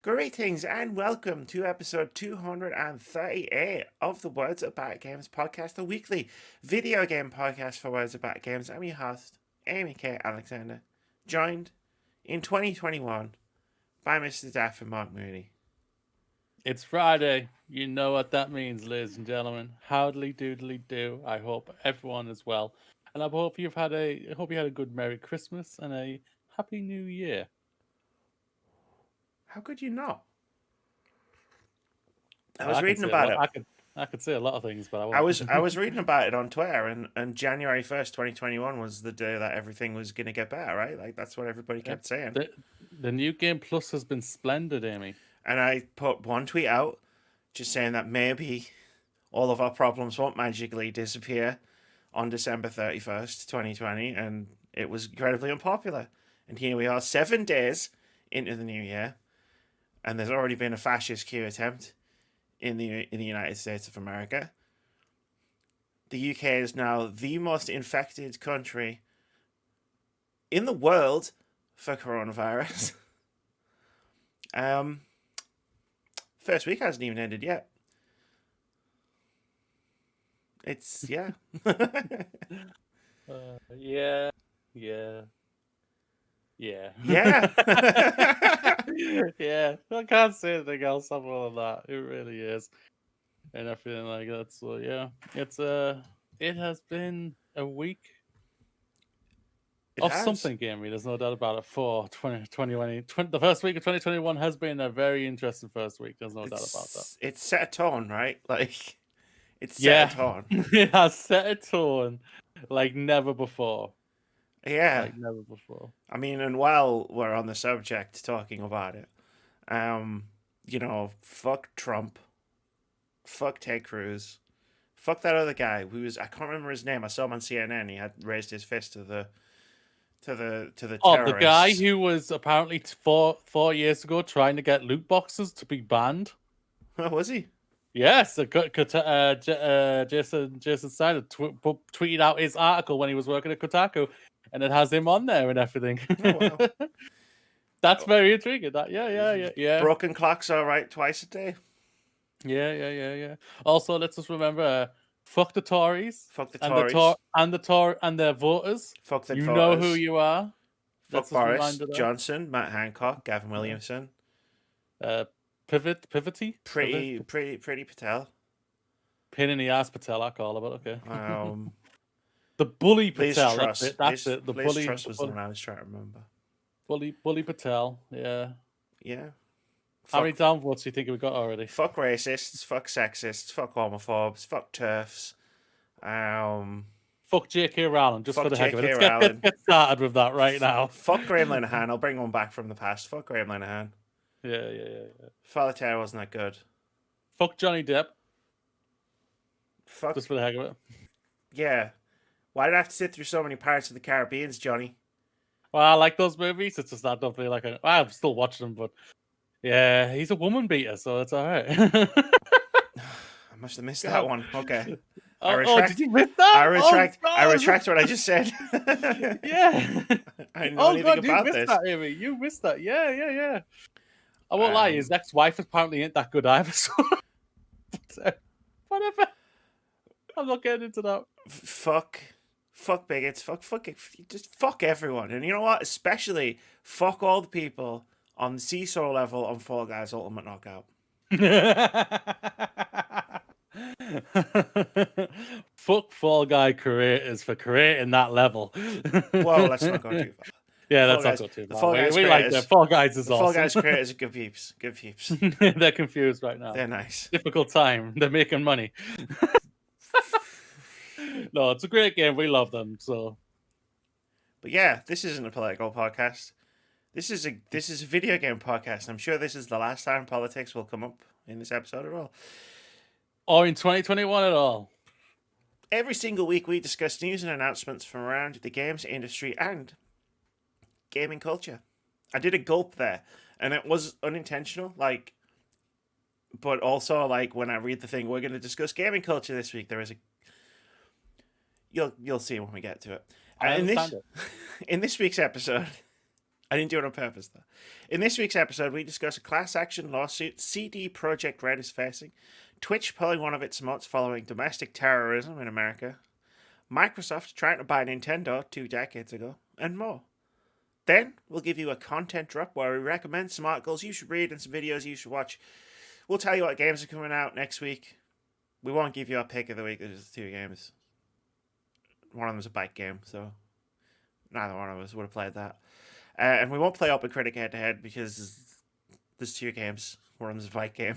Greetings and welcome to episode 238 of the Words About Games podcast, the weekly video game podcast for Words About Games. I'm your host, Amy K. Alexander, joined in 2021 by Mr. Daff and Mark Mooney. It's Friday. You know what that means, ladies and gentlemen. Howdly doodly do. I hope everyone is well, and I hope you had a good Merry Christmas and a Happy New Year. How could you not? I was reading about it. I could say a lot of things, but I was reading about it on Twitter, and January 1st, 2021 was the day that everything was going to get better, right? Like, that's what everybody kept saying. The new Game Plus has been splendid, Amy. And I put one tweet out just saying that maybe all of our problems won't magically disappear on December 31st, 2020, and it was incredibly unpopular. And here we are, 7 days into the new year, and there's already been a fascist coup attempt in the United States of America. The UK is now the most infected country in the world for coronavirus. First week hasn't even ended yet. It's yeah. Yeah. Yeah. I can't say anything else other than that. It really is, and everything like that. So yeah, it has been a week of something, Gamey. There's no doubt about it. For 2020, the first week of 2021 has been a very interesting first week. There's no doubt about that. It's set a tone, right? Like, it's set a tone. It has set a tone like never before. Yeah, like never before. I mean, and while we're on the subject talking about it, fuck Trump, fuck Ted Cruz, fuck that other guy who was, I can't remember his name. I saw him on CNN. He had raised his fist to the terrorists. The guy who was apparently 4 years ago trying to get loot boxes to be banned. Oh, was he? Yes, Jason Snyder tweeted out his article when he was working at Kotaku, and it has him on there and everything. Oh, wow. That's very intriguing. Yeah. Broken clocks are right twice a day. Yeah. Also, let's just remember, fuck the Tories. Fuck the Tories. And their voters. Fuck the voters. You know who you are. Fuck Boris Johnson, Matt Hancock, Gavin Williamson. Pivoty? Pretty Patel. Pin in the ass Patel, I call him, but okay. The bully Patel. That's it. The bully Truss was the one I was trying to remember. Bully Patel, yeah. Yeah. How many downvotes do you think we got already? Fuck racists, fuck sexists, fuck homophobes, fuck TERFs. Fuck J.K. Rowling, just for the heck of it. Let's get started with that right now. Fuck Graham Linehan. I'll bring one back from the past. Fuck Graham Linehan. Yeah. Father Terry wasn't that good. Fuck Johnny Depp. Fuck. Just for the heck of it. Yeah. Why did I have to sit through so many Pirates of the Caribbean, Johnny? Well, I like those movies. It's just not definitely like I'm still watching them, but yeah, he's a woman beater, so it's all right. I must have missed that one. Okay. Did you miss that? I retract what I just said. Yeah. I know anything about this. That, Amy. You missed that. Yeah. I won't lie, his ex-wife apparently ain't that good either, so whatever. I'm not getting into that. Fuck bigots. Just fuck everyone. And you know what? Especially fuck all the people on the seesaw level on Fall Guys Ultimate Knockout. Fuck Fall Guy creators for creating that level. Well, let's not go too far. Yeah, let's not go too far. We like that. Fall Guys is awesome. Fall Guys creators are good peeps. Good peeps. They're confused right now. They're nice. Difficult time. They're making money. No, it's a great game. We love them. So, but yeah, this isn't a political podcast. This is a video game podcast. I'm sure this is the last time politics will come up in this episode at all. Or in 2021 at all. Every single week we discuss news and announcements from around the games industry and gaming culture. I did a gulp there, and it was unintentional, but also when I read the thing, we're going to discuss gaming culture this week. There is a You'll see when we get to it. In this week's episode, I didn't do it on purpose, though. In this week's episode, we discuss a class action lawsuit CD Projekt Red is facing, Twitch pulling one of its emotes following domestic terrorism in America, Microsoft trying to buy Nintendo 2 decades ago, and more. Then, we'll give you a content drop where we recommend some articles you should read and some videos you should watch. We'll tell you what games are coming out next week. We won't give you our pick of the week. There's 2 games. One of them's a bike game, so neither one of us would have played that. And we won't play Open Critic head-to-head because there's 2 games. One of them's a bike game.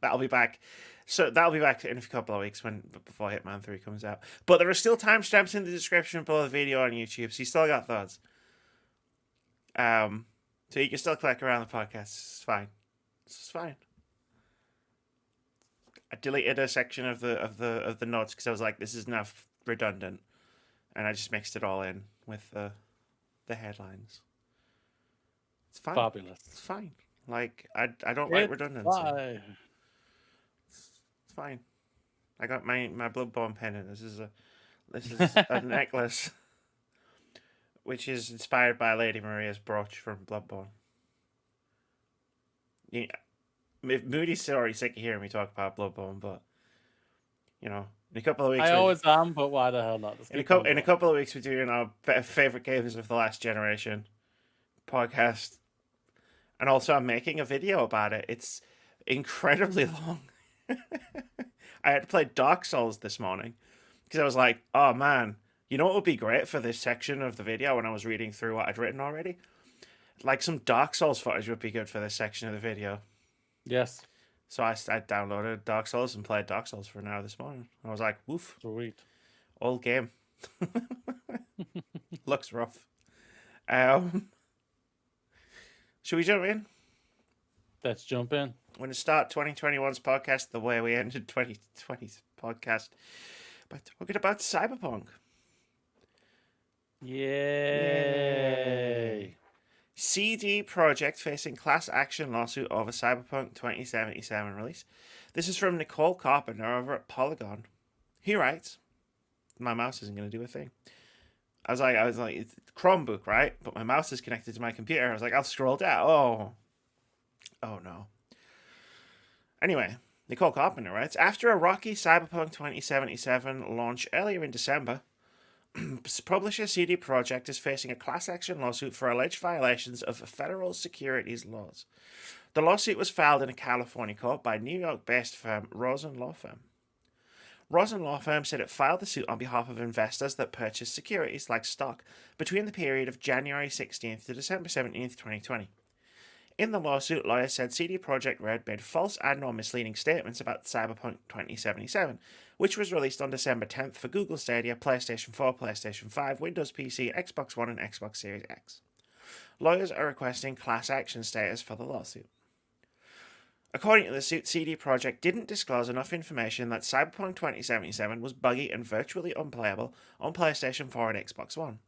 That'll be back. So that'll be back in a couple of weeks before Hitman 3 comes out. But there are still timestamps in the description below the video on YouTube, so you still got those. So you can still click around the podcast. It's fine. It's fine. I deleted a section of the notes because I was like, this is now redundant, and I just mixed it all in with the headlines. It's fine. Fabulous. It's fine. Like I don't like redundancy. Fine. It's fine. I got my Bloodborne pendant. This is a necklace, which is inspired by Lady Maria's brooch from Bloodborne. Yeah, Moody's already sick of hearing me talk about Bloodborne, but in a couple of weeks, I always am, but why the hell not? In a couple of weeks, we're doing our favorite games of the last generation podcast, and also I'm making a video about it. It's incredibly long. I had to play Dark Souls this morning because I was like, oh man, you know what would be great for this section of the video when I was reading through what I'd written already? Like some Dark Souls footage would be good for this section of the video. Yes. So I downloaded Dark Souls and played Dark Souls for an hour this morning. I was like, woof. Sweet. Old game. Looks rough. Should we jump in? Let's jump in. We're going to start 2021's podcast the way we ended 2020's podcast by talking about Cyberpunk. Yay. CD Projekt facing class action lawsuit over Cyberpunk 2077 release. This is from Nicole Carpenter over at Polygon. He writes, my mouse isn't going to do a thing. I was like, it's Chromebook, right? But my mouse is connected to my computer. I was like, I'll scroll down. Oh no. Anyway, Nicole Carpenter writes, after a rocky Cyberpunk 2077 launch earlier in December, publisher CD Projekt is facing a class action lawsuit for alleged violations of federal securities laws. The lawsuit was filed in a California court by New York-based firm Rosen Law Firm. Rosen Law Firm said it filed the suit on behalf of investors that purchased securities like stock between the period of January 16th to December 17th, 2020. In the lawsuit, lawyers said CD Projekt Red made false and/or misleading statements about Cyberpunk 2077, which was released on December 10th for Google Stadia, PlayStation 4, PlayStation 5, Windows PC, Xbox One, and Xbox Series X. Lawyers are requesting class action status for the lawsuit. According to the suit, CD Projekt didn't disclose enough information that Cyberpunk 2077 was buggy and virtually unplayable on PlayStation 4 and Xbox One.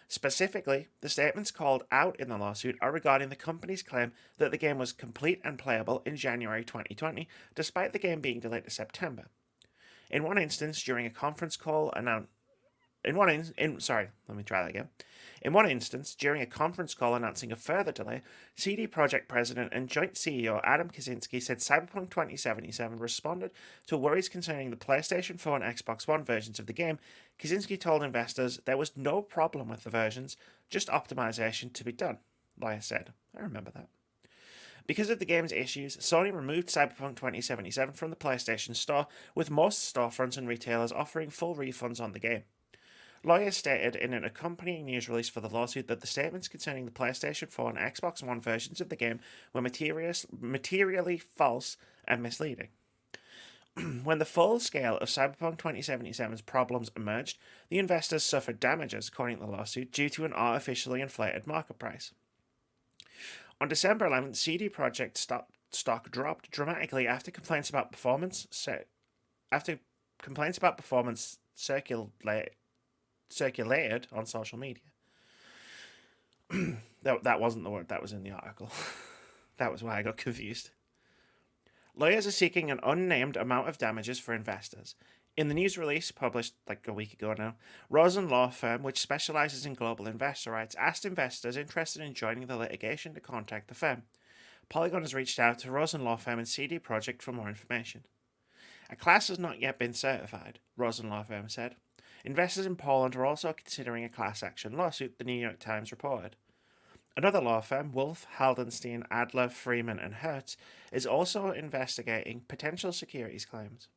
Specifically, the statements called out in the lawsuit are regarding the company's claim that the game was complete and playable in January 2020, despite the game being delayed to September. In one instance, during a conference call announcing a further delay, CD Projekt president and joint CEO Adam Kaczynski said Cyberpunk 2077 responded to worries concerning the PlayStation 4 and Xbox One versions of the game. Kaczynski told investors there was no problem with the versions, just optimization to be done, Lawyer said. I remember that. Because of the game's issues, Sony removed Cyberpunk 2077 from the PlayStation Store, with most storefronts and retailers offering full refunds on the game. Lawyers stated in an accompanying news release for the lawsuit that the statements concerning the PlayStation 4 and Xbox One versions of the game were materially false and misleading. When the full scale of Cyberpunk 2077's problems emerged, the investors suffered damages, according to the lawsuit, due to an artificially inflated market price. On December 11th, CD Projekt stock dropped dramatically after complaints about performance circulated on social media. That wasn't the word that was in the article. That was why I got confused. Lawyers are seeking an unnamed amount of damages for investors. In the news release published like a week ago now, Rosen Law Firm, which specializes in global investor rights, asked investors interested in joining the litigation to contact the firm. Polygon has reached out to Rosen Law Firm and CD Projekt for more information. A class has not yet been certified, Rosen Law Firm said. Investors in Poland are also considering a class action lawsuit, the New York Times reported. Another law firm, Wolf, Haldenstein, Adler, Freeman, and Hertz, is also investigating potential securities claims.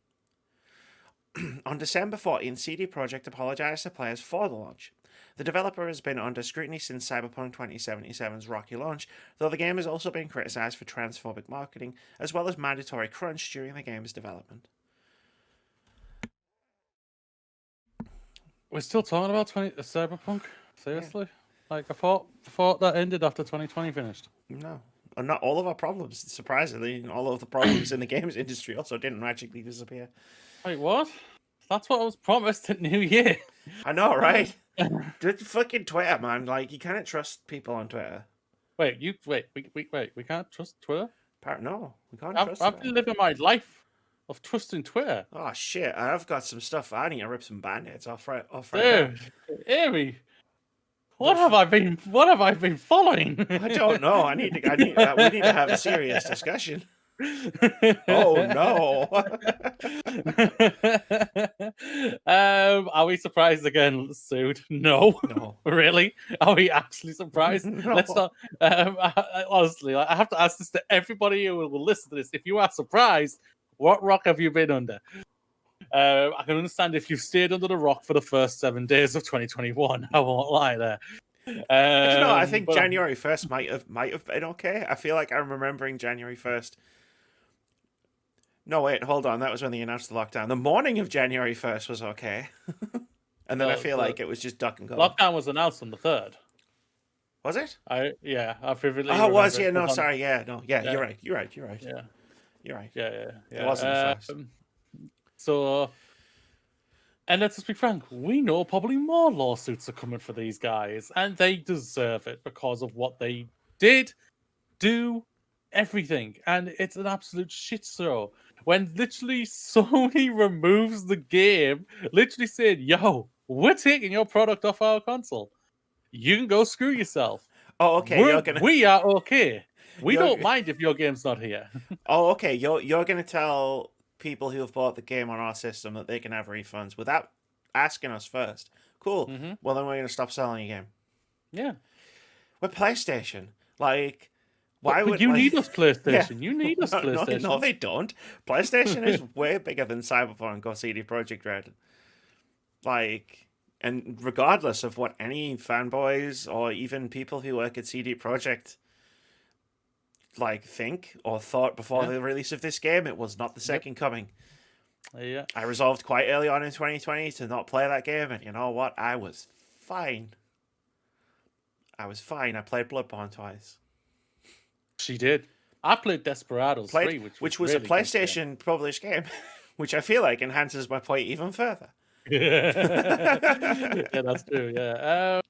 On December 14th, CD Projekt apologized to players for the launch. The developer has been under scrutiny since Cyberpunk 2077's rocky launch, though the game has also been criticized for transphobic marketing, as well as mandatory crunch during the game's development. We're still talking about Cyberpunk? Seriously? Like, I thought that ended after 2020 finished. No. And not all of our problems, surprisingly. All of the problems in the games industry also didn't magically disappear. Wait, what? That's what I was promised at New Year. I know, right? Dude, fucking Twitter, man. Like, you can't trust people on Twitter. Wait, we can't trust Twitter? No, we can't trust I've been living my life of trusting Twitter. Oh, shit. I've got some stuff. I need to rip some band-aids off right now. Dude, Amy, what have I been following? I don't know. We need to have a serious discussion. Oh no. Are we surprised again, Sued? No. Really? Are we actually surprised? No. Let's not. Honestly, I have to ask this to everybody who will listen to this. If you are surprised, what rock have you been under? I can understand if you've stayed under the rock for the first 7 days of 2021. I won't lie there. I don't know. I think January 1st might have been okay. I feel like I'm remembering January 1st. No, wait, hold on. That was when they announced the lockdown. The morning of January 1st was okay. And then I feel like it was just duck and go. Lockdown was announced on the 3rd. Was it? I vividly. Oh, it was. Yeah, no, sorry. Yeah, no. Yeah, Yeah. you're right. You're right. Yeah. You're right. Yeah. It wasn't the first. So, and let's just be frank, we know probably more lawsuits are coming for these guys, and they deserve it because of what they did, do, everything. And it's an absolute shit show. When literally Sony removes the game, literally saying, yo, we're taking your product off our console. You can go screw yourself. Oh, okay. We are okay. We don't mind if your game's not here. Oh, okay. You're gonna tell people who have bought the game on our system that they can have refunds without asking us first. Cool. Mm-hmm. Well, then we're gonna stop selling your game. Yeah. We're PlayStation. Like, why would you need us, PlayStation? Yeah. You need us, No, PlayStation. no, they don't. PlayStation is way bigger than Cyberpunk or CD Projekt Red. Like, and regardless of what any fanboys or even people who work at CD Projekt like think or thought before the release of this game, it was not the second coming. Yeah. I resolved quite early on in 2020 to not play that game, and you know what? I was fine. I played Bloodborne twice. She did. I played Desperados 3, which was really a PlayStation published game, which I feel like enhances my point even further. Yeah, that's true. Yeah.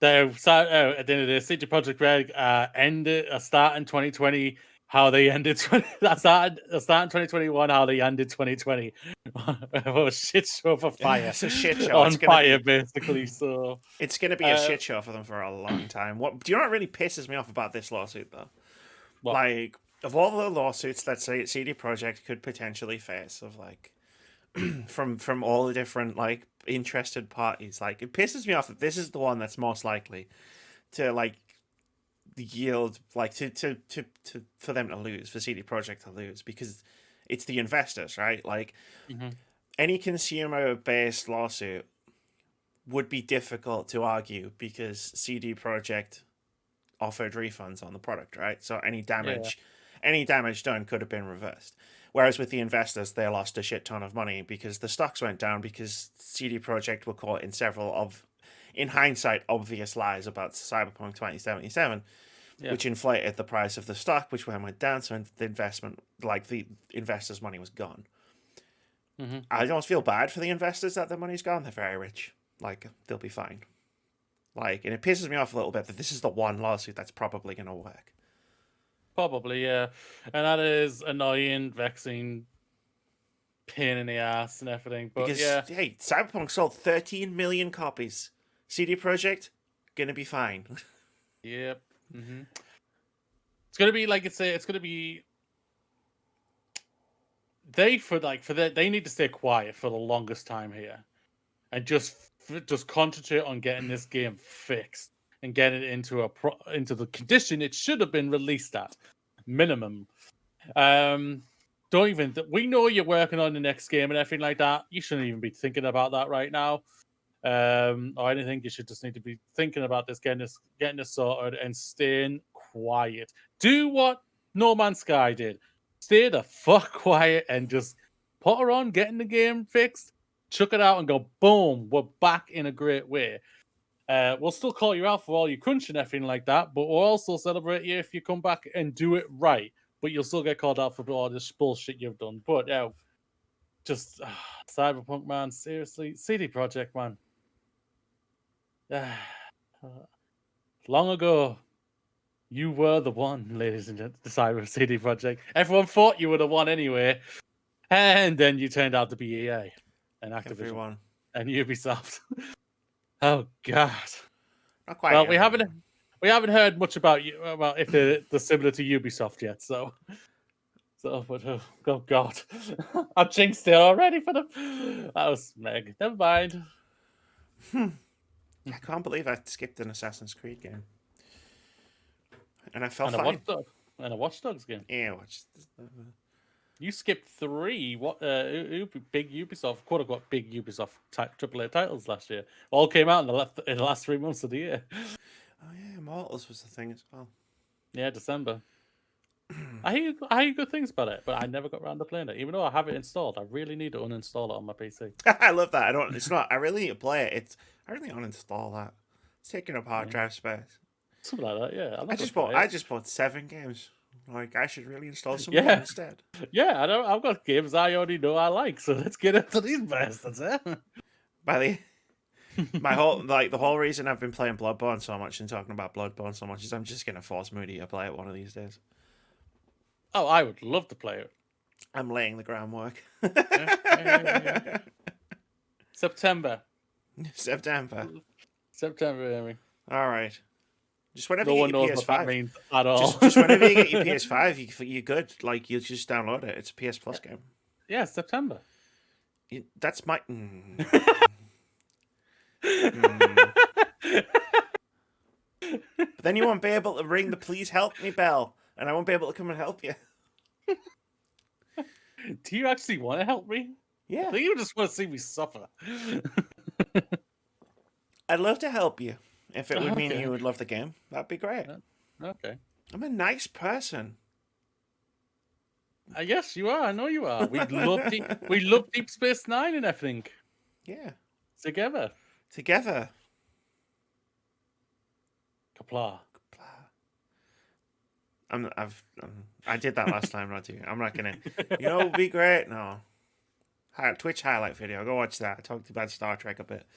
At the end of the CD Projekt Red ended a start in 2020. How they ended that start in 2021. How they ended 2020. A shit show for fire. It's a shit show on fire, basically. So it's going to be a shit show for them for a long time. Do you know what really pisses me off about this lawsuit though? What? Like, of all the lawsuits that CD Projekt could potentially face, of like from all the different like interested parties, like it pisses me off that this is the one that's most likely to like yield, like to for them to lose, for CD Projekt to lose, because it's the investors, right? Like any consumer based lawsuit would be difficult to argue because CD Projekt offered refunds on the product, right? So any damage done could have been reversed. Whereas with the investors, they lost a shit ton of money because the stocks went down because CD Projekt were caught in several of, in hindsight, obvious lies about Cyberpunk 2077, which inflated the price of the stock, which then went down. So the the investors' money was gone. I don't feel bad for the investors that their money's gone. They're very rich. Like, they'll be fine. Like, and it pisses me off a little bit that this is the one lawsuit that's probably going to work. Probably, yeah. And that is annoying, vexing, pain in the ass and everything. But Because, yeah, hey, Cyberpunk sold 13 million copies. CD Projekt, gonna be fine. yep. It's gonna be like it's gonna be they need to stay quiet for the longest time here, and just concentrate on getting this game fixed and get it into the condition it should have been released at minimum. Don't even. We know you're working on the next game and everything like that. You shouldn't even be thinking about that right now. Or anything. You should just need to be thinking about this, getting this sorted, and staying quiet. Do what No Man's Sky did. Stay the fuck quiet and just put her on, getting the game fixed, chuck it out, and go boom. We're back in a great way. We'll still call you out for all your crunch and everything like that, but we'll also celebrate you if you come back and do it right. But you'll still get called out for all this bullshit you've done. But just Cyberpunk, man. Seriously, CD Projekt, man. Long ago, you were the one, ladies and gentlemen, the Cyber CD Projekt. Everyone thought you were the one anyway, and then you turned out to be EA and Activision Everyone. and Ubisoft. Oh God! Not quite. Well, we haven't heard much about if they're similar to Ubisoft yet. But oh God, I jinxed it already for them. That was Meg. Never mind. I can't believe I skipped an Assassin's Creed game. And I felt And fine. a Watch Dogs game. Yeah, You skipped 3 big Ubisoft, quote unquote, big Ubisoft AAA titles last year. All came out in the last 3 months of the year. Oh yeah, Immortals was the thing as well. Yeah, December. I hear good things about it, but I never got around to playing it. Even though I have it installed, I really need to uninstall it on my PC. I love that. I really need to play it. I really uninstall that. It's taking up hard drive space. Something like that, yeah. I just bought 7 games. Like, I should really install some more instead. Yeah, I've got games I already know I like, so let's get into these bastards, eh? The whole reason I've been playing Bloodborne so much and talking about Bloodborne so much is I'm just gonna force Moody to play it one of these days. Oh, I would love to play it. I'm laying the groundwork. Yeah. September, Amy. All right. Just whenever No you one get your knows PS5, what that means at all. just whenever you get your PS5, you're good. Like, you just download it. It's a PS Plus game. Yeah, September. That's my. But then you won't be able to ring the please help me bell, and I won't be able to come and help you. Do you actually want to help me? Yeah. I think you just want to see me suffer. I'd love to help you. If it would mean Okay. you would love the game, that'd be great. Okay. I'm a nice person. Yes, you are. I know you are. We love Deep Space Nine and everything. Yeah. Together. Kapla. I did that last time, not you. I'm not gonna. It would be great. No. Twitch highlight video. Go watch that. I talked about Star Trek a bit.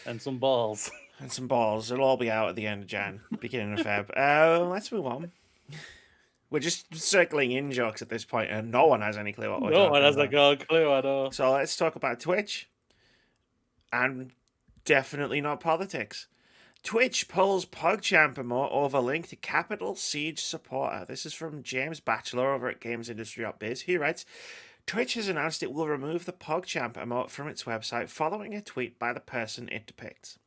And some balls. And some balls. It'll all be out at the end of Jan, beginning of Feb. Let's move on. We're just circling in jokes at this point, and no one has any clue what we're talking about. No one has a clue, I know. So let's talk about Twitch. And definitely not politics. Twitch pulls Pogchamp emote over link to Capital Siege supporter. This is from James Batchelor over at Games Industry Biz. He writes, Twitch has announced it will remove the Pogchamp emote from its website following a tweet by the person it depicts.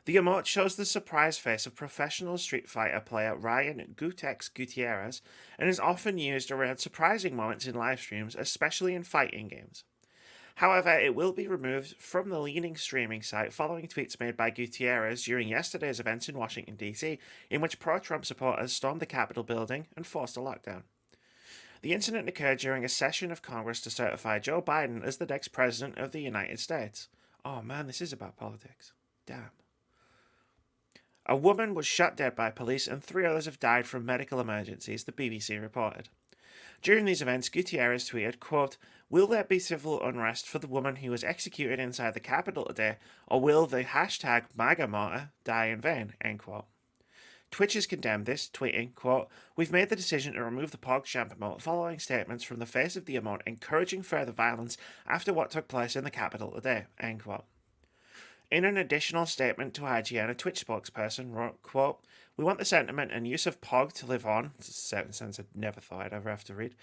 The emote shows the surprise face of professional Street Fighter player Ryan Gutex Gutierrez and is often used around surprising moments in live streams, especially in fighting games. However, it will be removed from the leading streaming site following tweets made by Gutierrez during yesterday's events in Washington, D.C., in which pro-Trump supporters stormed the Capitol building and forced a lockdown. The incident occurred during a session of Congress to certify Joe Biden as the next president of the United States. Oh man, this is about politics. Damn. A woman was shot dead by police and 3 others have died from medical emergencies, the BBC reported. During these events, Gutierrez tweeted, quote, will there be civil unrest for the woman who was executed inside the Capitol today, or will the hashtag MAGA martyr die in vain, end quote. Twitch has condemned this, tweeting, quote, "We've made the decision to remove the Pogchamp emote following statements from the face of the emote encouraging further violence after what took place in the capital today," end quote. In an additional statement to IGN, a Twitch spokesperson wrote, quote, "We want the sentiment and use of Pog to live on." It's a sentence I'd never thought I'd ever have to read.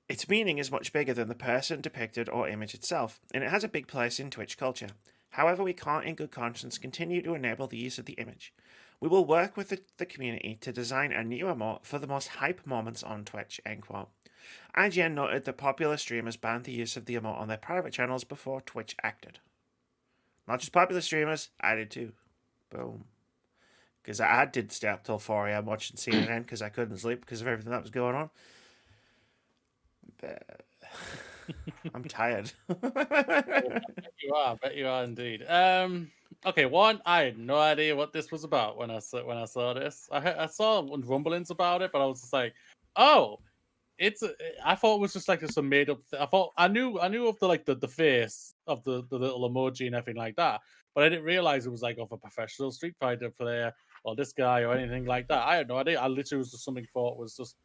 "Its meaning is much bigger than the person depicted or image itself, and it has a big place in Twitch culture. However, we can't in good conscience continue to enable the use of the image. We will work with the community to design a new emote for the most hype moments on Twitch," end quote. IGN noted that popular streamers banned the use of the emote on their private channels before Twitch acted. Not just popular streamers, I did too. Boom. Because I did stay up till 4 a.m. watching CNN because I couldn't sleep because of everything that was going on. I'm tired. I bet you are indeed. Okay, one, I had no idea what this was about when I saw this. I saw rumblings about it, but I was just like, oh, I thought it was just like some made up. I thought I knew of the face of the little emoji and everything like that, but I didn't realize it was like of a professional Street Fighter player or this guy or anything like that. I had no idea. I literally was just something thought was just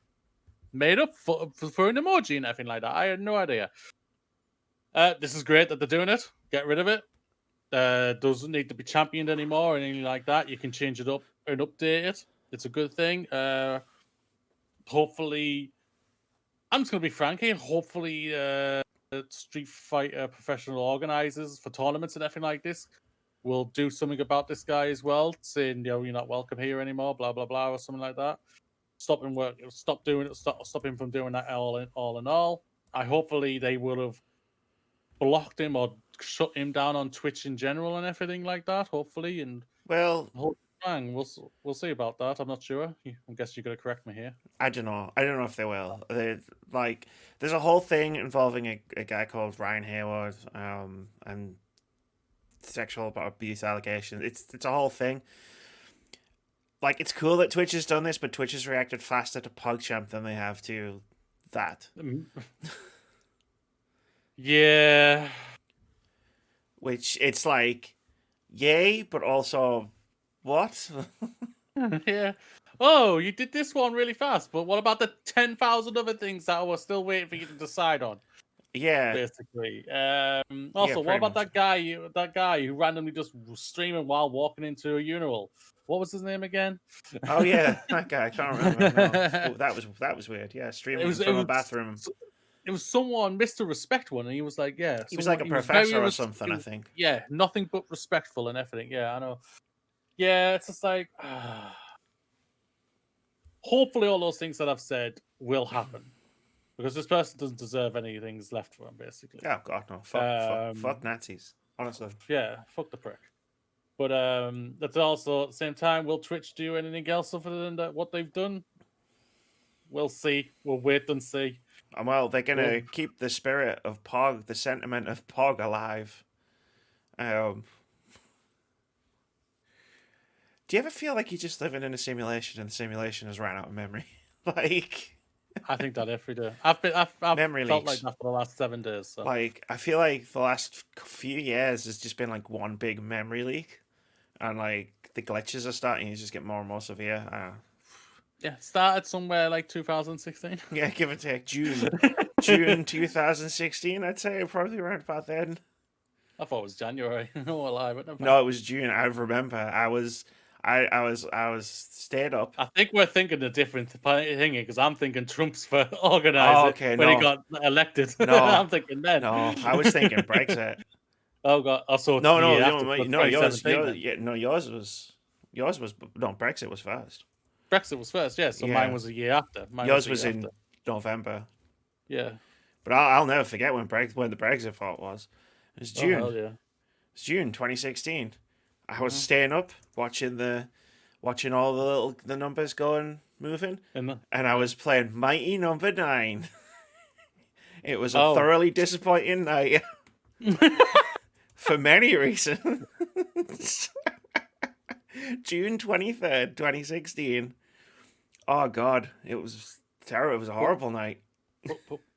made up for an emoji and everything like that. I had no idea. This is great that they're doing it. Get rid of it. Doesn't need to be championed anymore or anything like that. You can change it up and update it. It's a good thing. Hopefully, I'm just gonna be frank here. Hopefully, Street Fighter professional organizers for tournaments and everything like this will do something about this guy as well, saying, you're not welcome here anymore, blah blah blah, or something like that. Stop him from doing that all in all. Hopefully they would have blocked him or shut him down on Twitch in general and everything like that. Hopefully, and Well, we'll see about that. I'm not sure. I guess you're gonna correct me here. I don't know. I don't know if they will. There's a whole thing involving a guy called Ryan Hayward, and sexual abuse allegations. It's a whole thing. Like, it's cool that Twitch has done this, but Twitch has reacted faster to Pogchamp than they have to that. Yeah. Which, it's like, yay, but also, what? Yeah. Oh, you did this one really fast, but what about the 10,000 other things that we're still waiting for you to decide on? Yeah. Basically. Also, what about much. that guy who randomly just was streaming while walking into a urinal? What was his name again? Oh yeah, that guy. I can't remember. No. That was weird. Yeah, streaming from a bathroom. It was someone, Mr. Respect one, and he was like, yeah. He was like a professor or something, I think. Yeah, nothing but respectful and everything. Yeah, I know. Yeah, it's just like, hopefully all those things that I've said will happen. Because this person doesn't deserve anything left for him, basically. Oh, God, no. Fuck Nazis. Honestly. Yeah, fuck the prick. But that's also, at the same time, will Twitch do anything else other than what they've done? We'll see. We'll wait and see. Well, they're going to keep the spirit of Pog, the sentiment of Pog alive. Do you ever feel like you're just living in a simulation and the simulation has ran out of memory? Like, I think that every day. I've memory felt leaks. like that for the last 7 days. So. Like, I feel like the last few years has just been like one big memory leak, and like the glitches are starting to just get more and more severe. Yeah, started somewhere like 2016. Yeah, give or take June 2016. I'd say probably around about then. I thought it was January. No lie, but never. No, it was June. I remember. I was stayed up. I think we're thinking a different thing because I'm thinking Trump's for organizing when he got elected. No, I'm thinking then. No, I was thinking Brexit. Oh God! Also, no, yours was Brexit was first. Brexit was first, yeah. So mine was a year after. Yours was in November. Yeah, but I'll never forget when the Brexit vote was. It was June. Oh, hell yeah. It's June 2016. I was staying up watching all the numbers moving, and I was playing Mighty Number 9. It was a thoroughly disappointing night for many reasons. June 23rd, 2016. Oh God, it was terrible. It was a horrible night.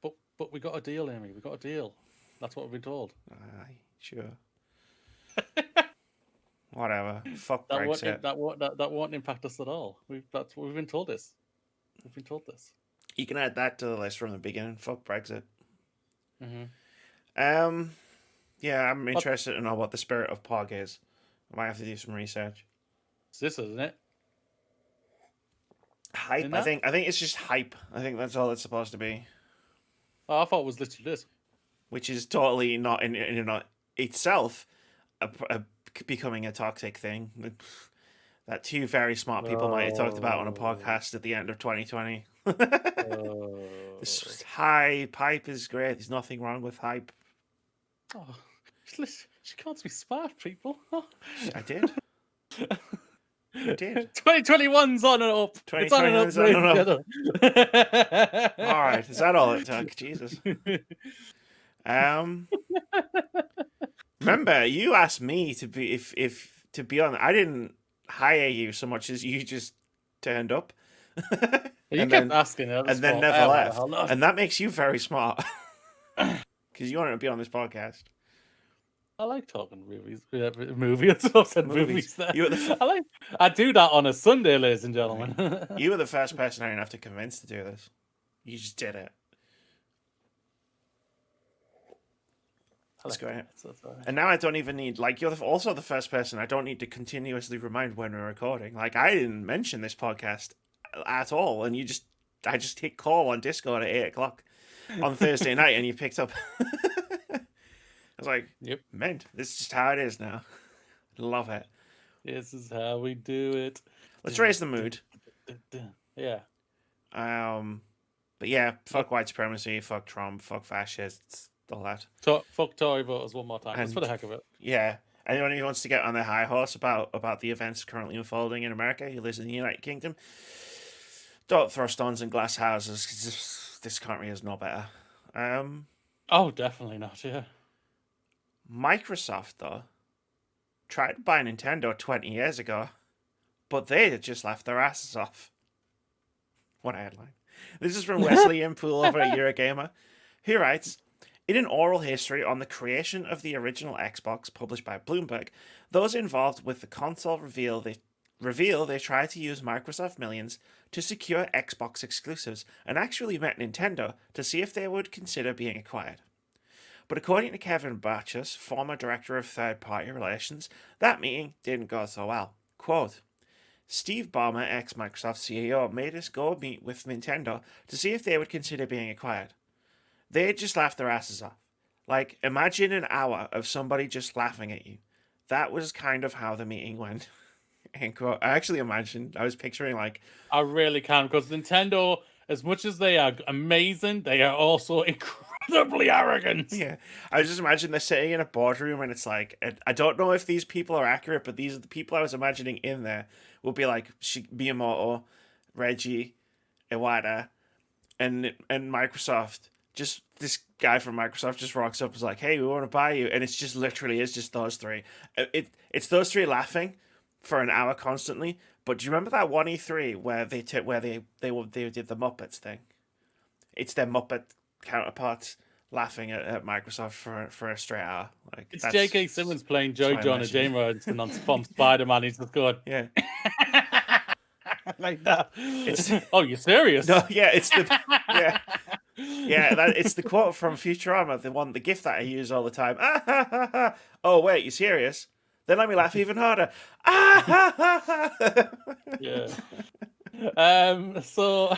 But we got a deal, Amy. We got a deal. That's what we've been told. Aye, sure. Whatever. Fuck That Brexit. won't impact us at all. We've been told this. We've been told this. You can add that to the list from the beginning. Fuck Brexit. Mm-hmm. Yeah, I'm interested to know what the spirit of Pog is. I might have to do some research. It's this, isn't it? Hype. Isn't I that? think it's just hype. I think that's all it's supposed to be. Oh, I thought it was literally this. Which is totally not in itself becoming a toxic thing. That two very smart people might have talked about on a podcast at the end of 2020. This hype is great. There's nothing wrong with hype. Oh, she can't be smart, people. I did. I did. 2021's on and up. It's on and up. 2021's on and up. All right, is that all it took? Jesus. Remember, you asked me to be if to be on. I didn't hire you so much as you just turned up. You kept asking, and then never left, and that makes you very smart because you wanted to be on this podcast. I like talking movies. I said movies there. I do that on a Sunday, ladies and gentlemen. You were the first person I didn't have to convince to do this. You just did it. That's great. And now I don't even need, like, you're also the first person I don't need to continuously remind when we're recording. Like, I didn't mention this podcast at all, and I just hit call on Discord at 8 o'clock on Thursday night, and you picked up. I was like, yep, man, this is just how it is now. Love it. This is how we do it. Let's raise the mood. Yeah. But yeah, fuck white supremacy, fuck Trump, fuck fascists, all that. Fuck Tory voters one more time, just for the heck of it. Yeah. Anyone who wants to get on their high horse about the events currently unfolding in America, who lives in the United Kingdom, don't throw stones in glass houses, because this country is no better. Oh, definitely not, yeah. Microsoft, though, tried to buy Nintendo 20 years ago, but they had just left their asses off. What a headline. This is from Wesley Impool over at Eurogamer, who writes, in an oral history on the creation of the original Xbox published by Bloomberg, those involved with the console reveal they tried to use Microsoft millions to secure Xbox exclusives and actually met Nintendo to see if they would consider being acquired. But according to Kevin Batchus, former director of third-party relations, that meeting didn't go so well. Quote, Steve Ballmer, ex-Microsoft CEO, made us go meet with Nintendo to see if they would consider being acquired. They had just laughed their asses off. Like, imagine an hour of somebody just laughing at you. That was kind of how the meeting went. End quote. I was picturing like... I really can, because Nintendo, as much as they are amazing, they are also incredibly arrogant. Yeah. I just imagine they're sitting in a boardroom and it's like, I don't know if these people are accurate, but these are the people I was imagining in there will be like Miyamoto, Reggie, Iwata, and Microsoft. Just this guy from Microsoft just rocks up and is like, hey, we want to buy you. And it's just literally is just those three. It's those three laughing for an hour constantly. But do you remember that one E3 where they did the Muppets thing? It's their Muppet counterparts laughing at Microsoft for a straight hour. Like, it's J.K. Simmons playing Joe John and James Robinson on Spider-Man. He's just going, yeah. Like that. Oh, you're serious? No, yeah, it's the it's the quote from Futurama, the gif that I use all the time. Ah, ha, ha, ha. Oh wait, you serious? Then let me laugh even harder. Ah, ha, ha, ha. Yeah. So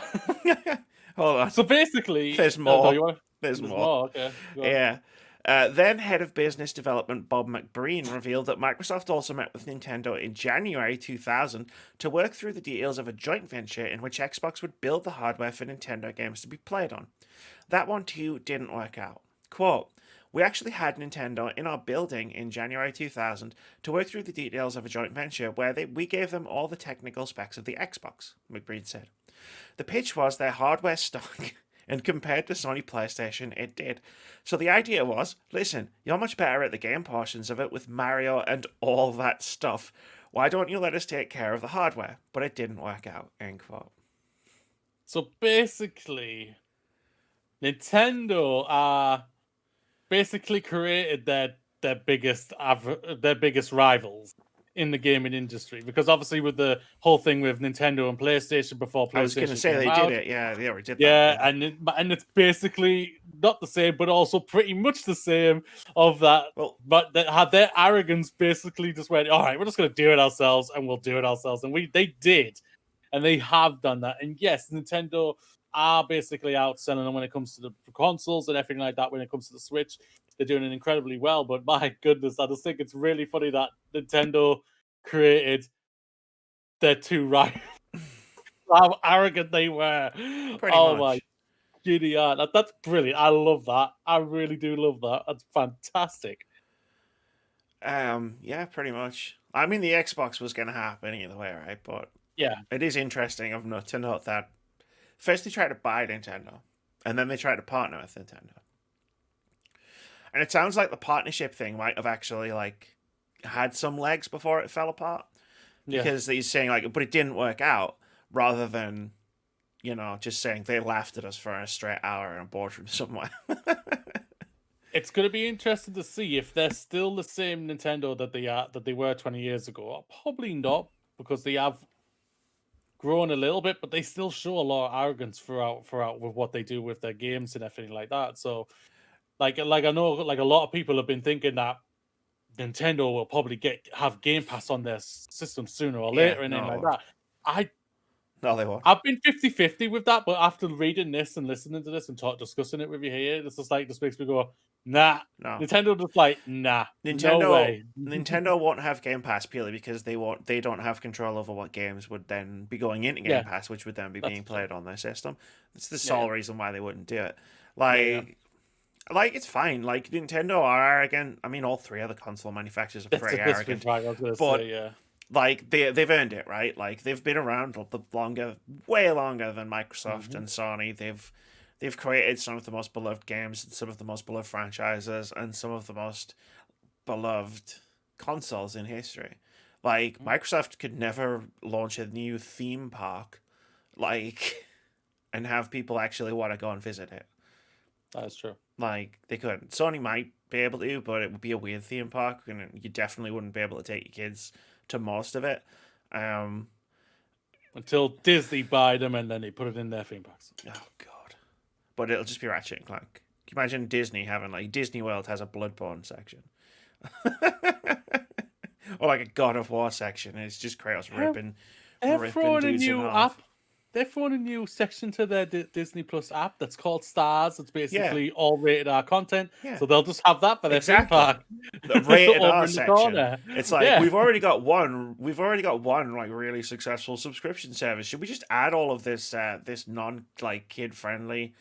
hold on. So basically, there's more. There's more. Okay. Yeah. Then head of business development Bob McBreen revealed that Microsoft also met with Nintendo in January 2000 to work through the details of a joint venture in which Xbox would build the hardware for Nintendo games to be played on. That one too didn't work out. Quote, we actually had Nintendo in our building in January 2000 to work through the details of a joint venture where we gave them all the technical specs of the Xbox, McBreen said. The pitch was their hardware stunk, and compared to Sony PlayStation, it did. So the idea was, listen, you're much better at the game portions of it with Mario and all that stuff. Why don't you let us take care of the hardware? But it didn't work out, end quote. So basically, Nintendo basically created their biggest rivals in the gaming industry, because obviously with the whole thing with Nintendo and PlayStation before I was going to PlayStation say came they out, did it. Yeah, they already did that. yeah, and it's basically not the same, but also pretty much the same of that. Well, But they had their arrogance basically just went, all right, we're just going to do it ourselves, and we'll do it ourselves, and they did, and they have done that. And yes, Nintendo are basically outselling them when it comes to the consoles and everything like that. When it comes to the Switch, they're doing it incredibly well. But my goodness, I just think it's really funny that Nintendo created their two rivals. How arrogant they were. pretty Oh my much. giddy aunt. That's brilliant. I love that. I really do love that. That's fantastic. Yeah, pretty much. I mean, the Xbox was going to happen either way, right? But Yeah. it is interesting to note that first they tried to buy Nintendo, and then they tried to partner with Nintendo. And it sounds like the partnership thing might have actually like had some legs before it fell apart, Yeah. because he's saying like, but it didn't work out, rather than just saying they laughed at us for a straight hour in a boardroom somewhere. It's going to be interesting to see if they're still the same Nintendo that they were 20 years ago. Probably not, because they have grown a little bit, but they still show a lot of arrogance throughout with what they do with their games and everything like that. So, like I know, like a lot of people have been thinking that Nintendo will probably have Game Pass on their system sooner or Yeah, later, and then like no. that. No, they won't. I've been 50-50 with that, but after reading this and listening to this and discussing it with you here, it's just like, this makes me go, nah. No. Nintendo just like, nah, Nintendo, no way. Nintendo won't have Game Pass purely because they don't have control over what games would then be going into Game Yeah, Pass, which would then be that's being true. played on their system. It's the Yeah, sole reason why they wouldn't do it. yeah. Like it's fine. Like Nintendo are arrogant. I mean, all three other console manufacturers are That's pretty the best arrogant. I was gonna But say, yeah. like they've earned it, right? Like they've been around way longer than Microsoft and Sony. They've created some of the most beloved games, and some of the most beloved franchises, and some of the most beloved consoles in history. Like Microsoft could never launch a new theme park, like, and have people actually want to go and visit it. That is true. Like they couldn't. Sony might be able to, but it would be a weird theme park, and you definitely wouldn't be able to take your kids to most of it. Until Disney buy them and then they put it in their theme parks. Oh god! But it'll just be Ratchet and Clank. Can you imagine Disney having like Disney World has a Bloodborne section, or like a God of War section, and it's just Kratos ripping dudes in half. They're throwing a new section to their Disney Plus app that's called Stars. It's Yeah. basically all rated R content. Yeah. So they'll just have that for their theme Exactly. park. The rated Over R in the section. corner. It's like Yeah. we've already got one like really successful subscription service. Should we just add all of this this non like kid friendly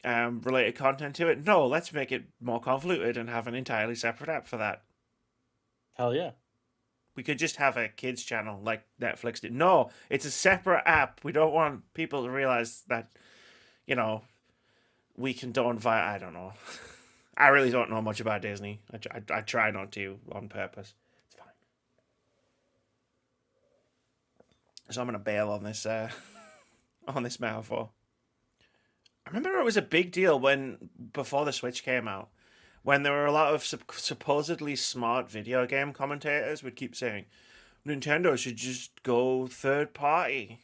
related content to it? No, let's make it more convoluted and have an entirely separate app for that. Hell yeah. We could just have a kids channel like Netflix did. No, it's a separate app. We don't want people to realize that, we condone via. I don't know. I really don't know much about Disney. I try not to on purpose. It's fine. So I'm gonna bail on this on this metaphor. I remember it was a big deal before the Switch came out, when there were a lot of supposedly smart video game commentators would keep saying, Nintendo should just go third party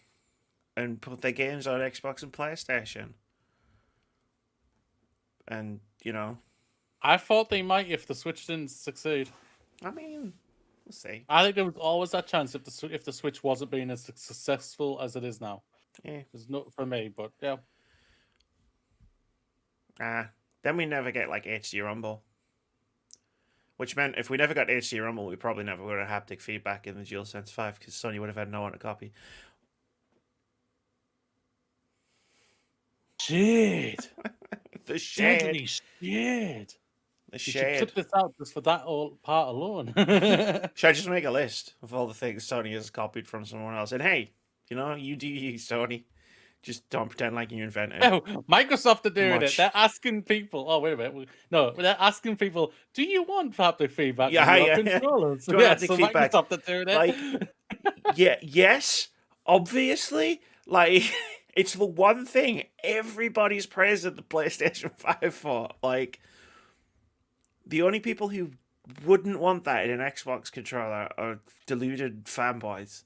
and put their games on Xbox and PlayStation. And, I thought they might if the Switch didn't succeed. I mean, we'll see. I think there was always that chance if the Switch wasn't being as successful as it is now. Yeah. It's not for me, but yeah. Then we never get like HD Rumble. Which meant if we never got HD Rumble, we probably never would have haptic feedback in the DualSense 5 because Sony would have had no one to copy. Shit. The shade. Deadly shit. The You should shade. clip this out just for that part alone. Should I just make a list of all the things Sony has copied from someone else? And hey, you do you, Sony. Just don't pretend like you invented it. No, Microsoft are doing Much. it. They're asking people. Oh, wait a minute. No, they're asking people, do you want haptic feedback Yeah, in your yeah. controllers? Do you want Yeah, haptic so feedback? Microsoft are doing it. Like, yeah, yes, obviously. Like, it's the one thing everybody's praising the PlayStation 5 for. Like, the only people who wouldn't want that in an Xbox controller or deluded fanboys?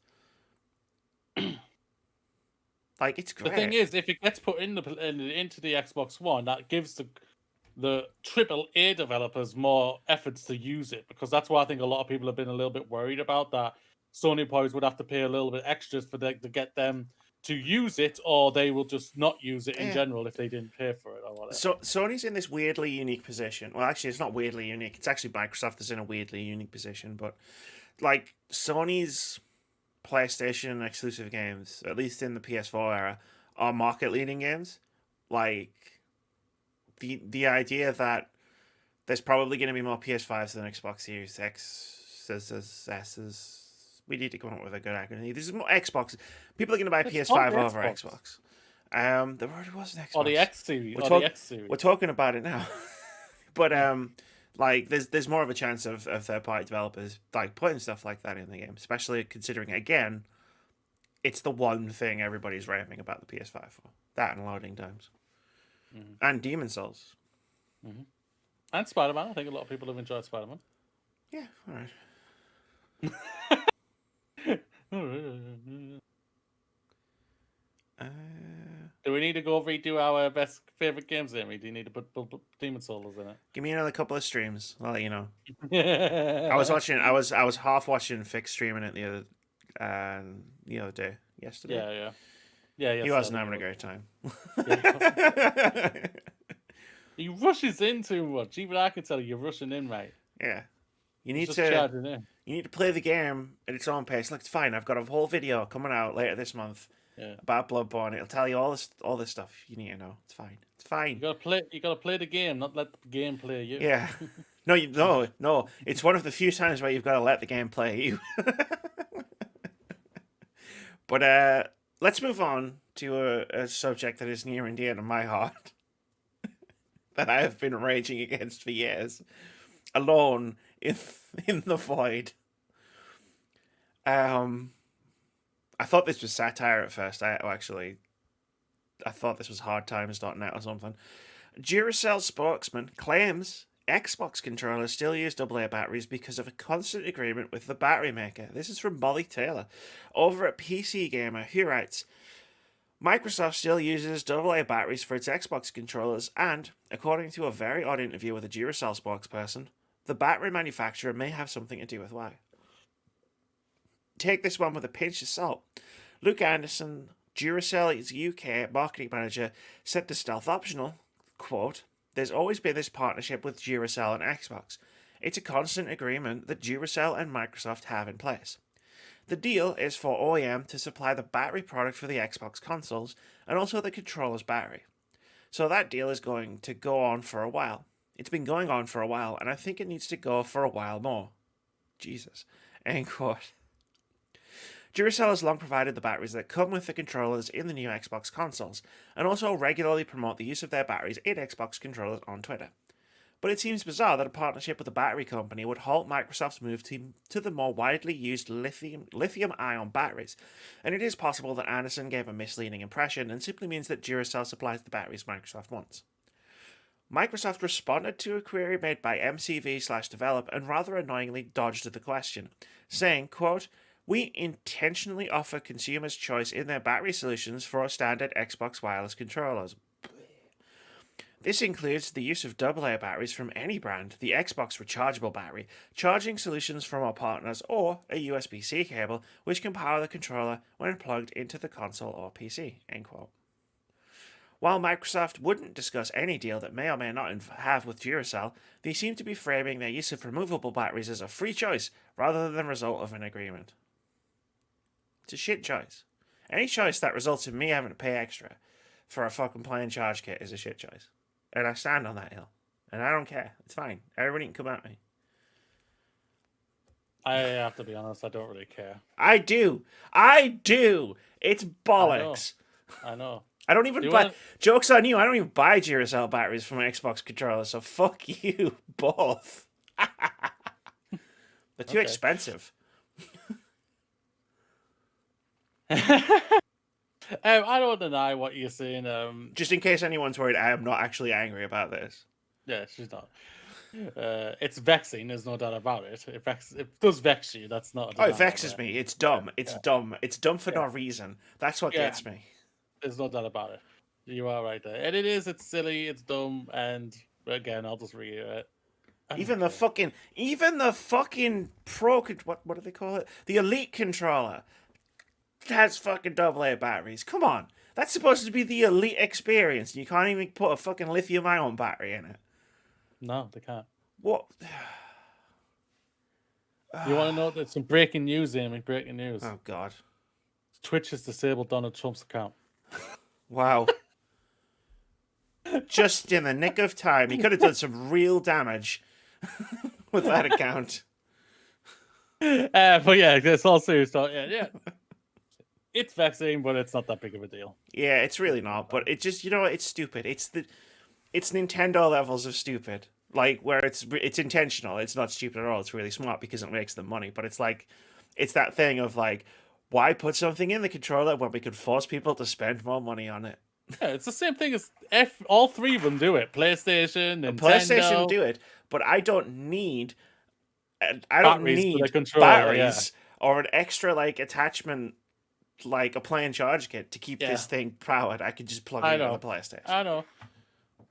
Like, it's great. The thing is, if it gets put into the Xbox One, that gives the AAA developers more efforts to use it, because that's why I think a lot of people have been a little bit worried about that. Sony boys would have to pay a little bit extras to get them to use it, or they will just not use it in general if they didn't pay for it or whatever. So Sony's in this weirdly unique position. Well, actually, it's not weirdly unique. It's actually Microsoft that's in a weirdly unique position. But like Sony's PlayStation exclusive games, at least in the PS4 era, are market leading games. Like the idea that there's probably going to be more PS5s than Xbox Series X's. We need to come up with a good acronym. There's more Xbox. People are going to buy PS5 over Xbox. There already was an Xbox. Or the X series. We're talking about it now. But like there's more of a chance of third party developers like putting stuff like that in the game, especially considering again, it's the one thing everybody's raving about the PS5 for. That and loading times. And Demon Souls. And Spider-Man. I think a lot of people have enjoyed Spider-Man. Yeah, alright. Do we need to go redo our best favorite games, Amy? Do you need to put Demon Souls in it? Give me another couple of streams. I'll let you know. I was half watching Fix streaming it the other day. Yesterday. Yeah. He wasn't having a great time. He rushes in too much. Even I can tell you're rushing in, mate. Yeah. You need to play the game at its own pace. Look, it's fine. I've got a whole video coming out later this month about Bloodborne. It'll tell you all this stuff you need to know. It's fine. It's fine. You gotta play the game, not let the game play you. Yeah. No. It's one of the few times where you've got to let the game play you. But let's move on to a subject that is near and dear to my heart. That I have been raging against for years. Alone in the void. I thought this was satire at first. I thought this was hardtimes.net or something. Duracell spokesman claims Xbox controllers still use AA batteries because of a constant agreement with the battery maker. This is from Molly Taylor over at PC Gamer, who writes, Microsoft still uses AA batteries for its Xbox controllers, and, according to a very odd interview with a Duracell spokesperson, the battery manufacturer may have something to do with why. Take this one with a pinch of salt. Luke Anderson, Duracell's UK marketing manager, said to Stealth Optional, quote, there's always been this partnership with Duracell and Xbox. It's a constant agreement that Duracell and Microsoft have in place. The deal is for OEM to supply the battery product for the Xbox consoles and also the controller's battery. So that deal is going to go on for a while. It's been going on for a while, and I think it needs to go for a while more. Jesus. End quote. Duracell has long provided the batteries that come with the controllers in the new Xbox consoles, and also regularly promote the use of their batteries in Xbox controllers on Twitter. But it seems bizarre that a partnership with a battery company would halt Microsoft's move to the more widely used lithium-ion batteries, and it is possible that Anderson gave a misleading impression and simply means that Duracell supplies the batteries Microsoft wants. Microsoft responded to a query made by MCV/Develop and rather annoyingly dodged the question, saying, quote, we intentionally offer consumers choice in their battery solutions for standard Xbox wireless controllers. This includes the use of AA batteries from any brand, the Xbox rechargeable battery, charging solutions from our partners, or a USB-C cable which can power the controller when plugged into the console or PC. End quote. While Microsoft wouldn't discuss any deal that may or may not have with Duracell, they seem to be framing their use of removable batteries as a free choice rather than the result of an agreement. It's a shit choice. Any choice that results in me having to pay extra for a fucking plain charge kit is a shit choice. And I stand on that hill. And I don't care. It's fine. Everybody can come at me. I have to be honest, I don't really care. I do. It's bollocks. I know. I don't even buy... Joke's on you, I don't even buy Duracell batteries for my Xbox controller, so fuck you both. They're too expensive. I don't deny what you're saying. Just in case anyone's worried, I am not actually angry about this. Yeah, she's not. It's vexing, there's no doubt about it. It does vex you, that's not a Oh, it denial vexes there. me. It's Yeah, dumb. It's yeah, dumb. It's dumb for yeah, no reason. That's what yeah, gets me. there's no doubt about it. You are right there. And it's silly, it's dumb, and again, I'll just reiterate. I don't care. Even the fucking what do they call it? The Elite controller has fucking AA batteries. Come on. That's supposed to be the Elite experience, and you can't even put a fucking lithium ion battery in it. No, they can't. What? You want to know that some breaking news, Amy? Breaking news. Oh god. Twitch has disabled Donald Trump's account. Wow. Just in the nick of time. He could have done some real damage with that account. But yeah, it's all serious talk. Yeah. It's vexing, but it's not that big of a deal. Yeah, it's really not. But it just, it's stupid. It's Nintendo levels of stupid. Like where it's intentional. It's not stupid at all. It's really smart because it makes them money. But it's like, it's that thing of like, why put something in the controller when we could force people to spend more money on it? Yeah, it's the same thing as all three of them do it. PlayStation, Nintendo. PlayStation do it, but I don't need batteries or an extra like attachment, like a plain charge kit to keep this thing powered. I could just plug it into the PlayStation. I know,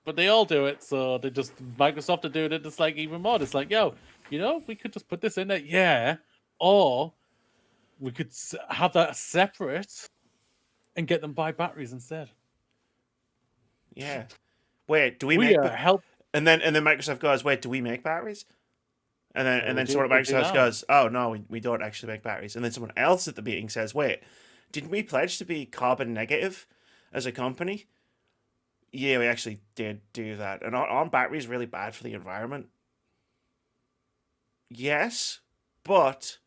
but they all do it, so they just Microsoft are doing it. It's like even more. It's like, yo, we could just put this in there, or we could have that separate and get them buy batteries instead. Yeah. Wait, do we help? And then Microsoft goes, wait, do we make batteries? And then someone at Microsoft goes, oh no, we don't actually make batteries. And then someone else at the meeting says, wait, didn't we pledge to be carbon negative as a company? Yeah, we actually did do that. And aren't batteries really bad for the environment? Yes, but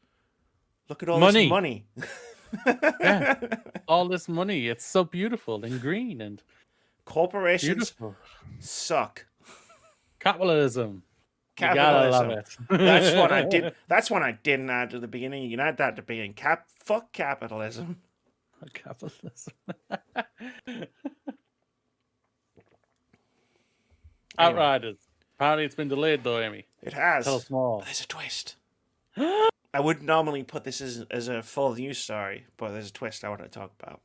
look at all this money. Yeah, all this money. It's so beautiful and green and corporations suck. Capitalism. You gotta love it. That's one I didn't add to the beginning. You can add that to beginning. Fuck capitalism. Capitalism. Outriders. Apparently it's been delayed though, Amy. It has. Tell us more. There's a twist. I wouldn't normally put this as a full news story, but there's a twist I want to talk about.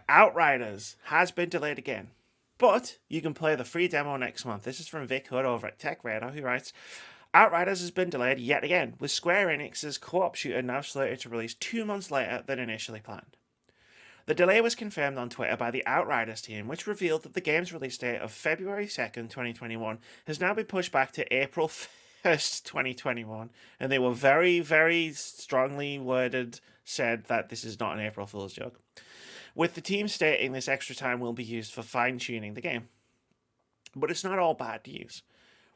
Outriders has been delayed again, but you can play the free demo next month. This is from Vic Hood over at Tech Radar, who writes, Outriders has been delayed yet again, with Square Enix's co-op shooter now slated to release 2 months later than initially planned. The delay was confirmed on Twitter by the Outriders team, which revealed that the game's release date of February 2nd, 2021 has now been pushed back to April 1st, 2021, and they were very, very strongly worded, said that this is not an April Fool's joke, with the team stating this extra time will be used for fine-tuning the game. But it's not all bad news.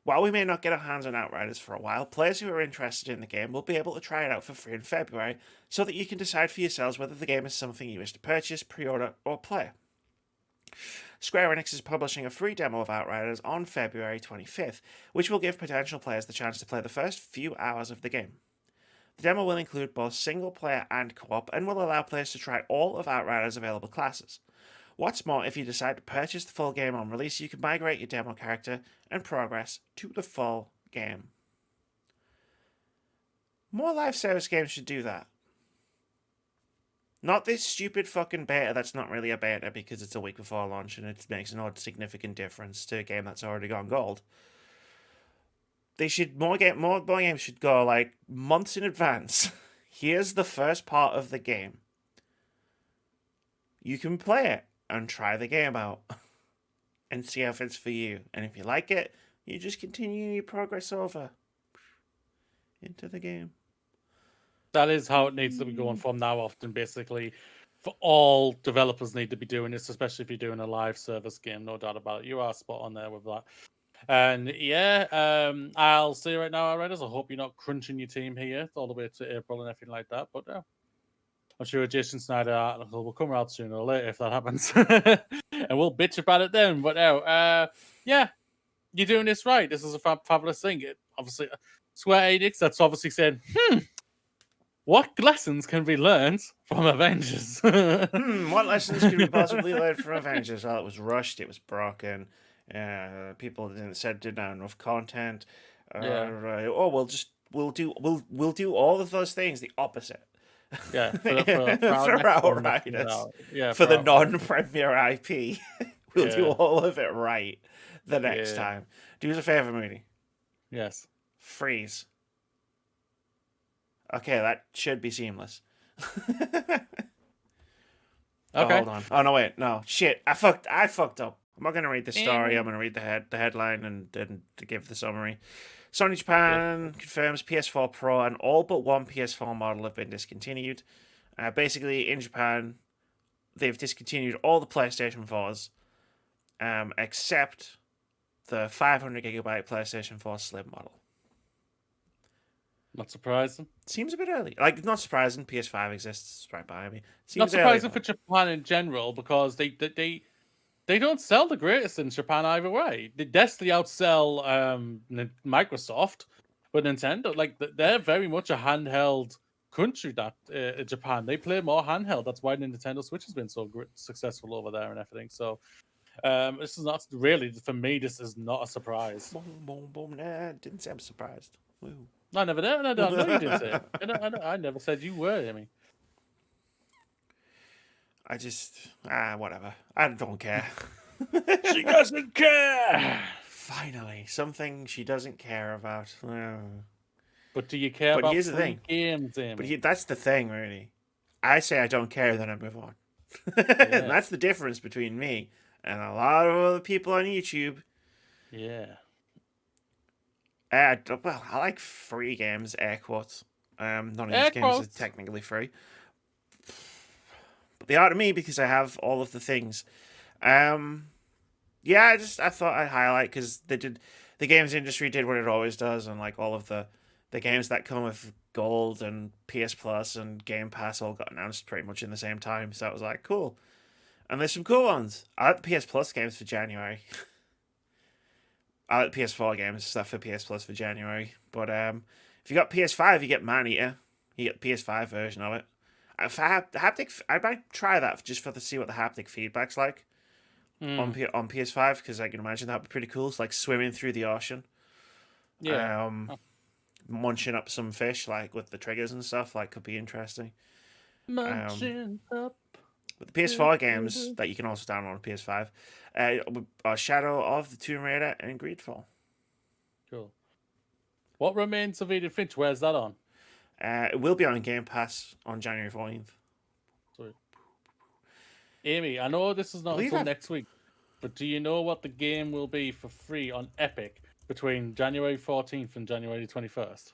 While we may not get our hands on Outriders for a while, players who are interested in the game will be able to try it out for free in February, so that you can decide for yourselves whether the game is something you wish to purchase, pre-order, or play. Square Enix is publishing a free demo of Outriders on February 25th, which will give potential players the chance to play the first few hours of the game. The demo will include both single-player and co-op, and will allow players to try all of Outriders' available classes. What's more, if you decide to purchase the full game on release, you can migrate your demo character and progress to the full game. More live service games should do that. Not this stupid fucking beta that's not really a beta because it's a week before launch and it makes no significant difference to a game that's already gone gold. They should more games should go like months in advance. Here's the first part of the game. You can play it and try the game out and see if it's for you. And if you like it, you just continue your progress over into the game. That is how it needs to be going from now often, basically. For all developers need to be doing this, especially if you're doing a live service game, no doubt about it. You are spot on there with that. And yeah, I'll say right now, Outriders, I hope you're not crunching your team here all the way to April and everything like that. But I'm sure a Jason Snyder article will come out sooner or later if that happens. And we'll bitch about it then. But yeah, you're doing this right. This is a fabulous thing. Obviously, Square Enix, that's obviously saying, what lessons can be learned from Avengers? What lessons can we possibly learn from Avengers? Well, it was rushed, it was broken, People didn't have enough content. Yeah. We'll do all of those things the opposite. Yeah, for our For next one that comes Outriders, out. Yeah, for for the Outriders. non-premier IP, we'll do Yeah. all of it right the next Yeah. time. Do us a favor, Moody. Yes. Freeze. Okay, that should be seamless. Oh, Okay. hold on. Oh no, wait, no, shit. I fucked up. I'm not gonna read the story. Eh. I'm gonna read the headline and to give the summary. Sony Japan confirms PS4 Pro and all but one PS4 model have been discontinued. Basically, in Japan, they've discontinued all the PlayStation 4s, except the 500 GB PlayStation 4 Slim model. Not surprising. Seems a bit early. Like, not surprising. PS5 exists right behind me. Seems Not surprising early, for Japan in general because they don't sell the greatest in Japan either way. They definitely outsell Microsoft, but Nintendo, like they're very much a handheld country. That Japan, they play more handheld. That's why the Nintendo Switch has been so successful over there and everything. So this is not really, for me. This is not a surprise. Boom, boom, boom. Nah, didn't say I'm surprised. Woo. I never did. No, you didn't say it. I never said you were. I mean, I just whatever. I don't care. she doesn't care. Finally, something she doesn't care about. But do you care But about here's the free thing. games, Amy? But that's the thing, really. I say I don't care, then I move on. Yeah. That's the difference between me and a lot of other people on YouTube. Yeah. I like free games, air quotes. None of Air these games quotes. are technically free. But they are to me because I have all of the things. Yeah, I thought I'd highlight because the games industry did what it always does, and like all of the games that come with Gold and PS Plus and Game Pass all got announced pretty much in the same time. So I was like, cool. And there's some cool ones. I like the PS Plus games for January. I like PS4 games stuff for PS Plus for January. But if you got PS5, you get Maneater. You get the PS5 version of it. If I have the haptic, I might try that just to see what the haptic feedback's like on PS5 because I can imagine that'd be pretty cool. It's like swimming through the ocean. Yeah. Munching up some fish like with the triggers and stuff like could be interesting. Munching up. With the PS4 games that you can also download on PS5 are Shadow of the Tomb Raider and Greedfall. Cool. What remains of Edith Finch? Where's that on? It will be on Game Pass on January 14th. Sorry. Amy, I know this is not until next week, but do you know what the game will be for free on Epic between January 14th and January 21st?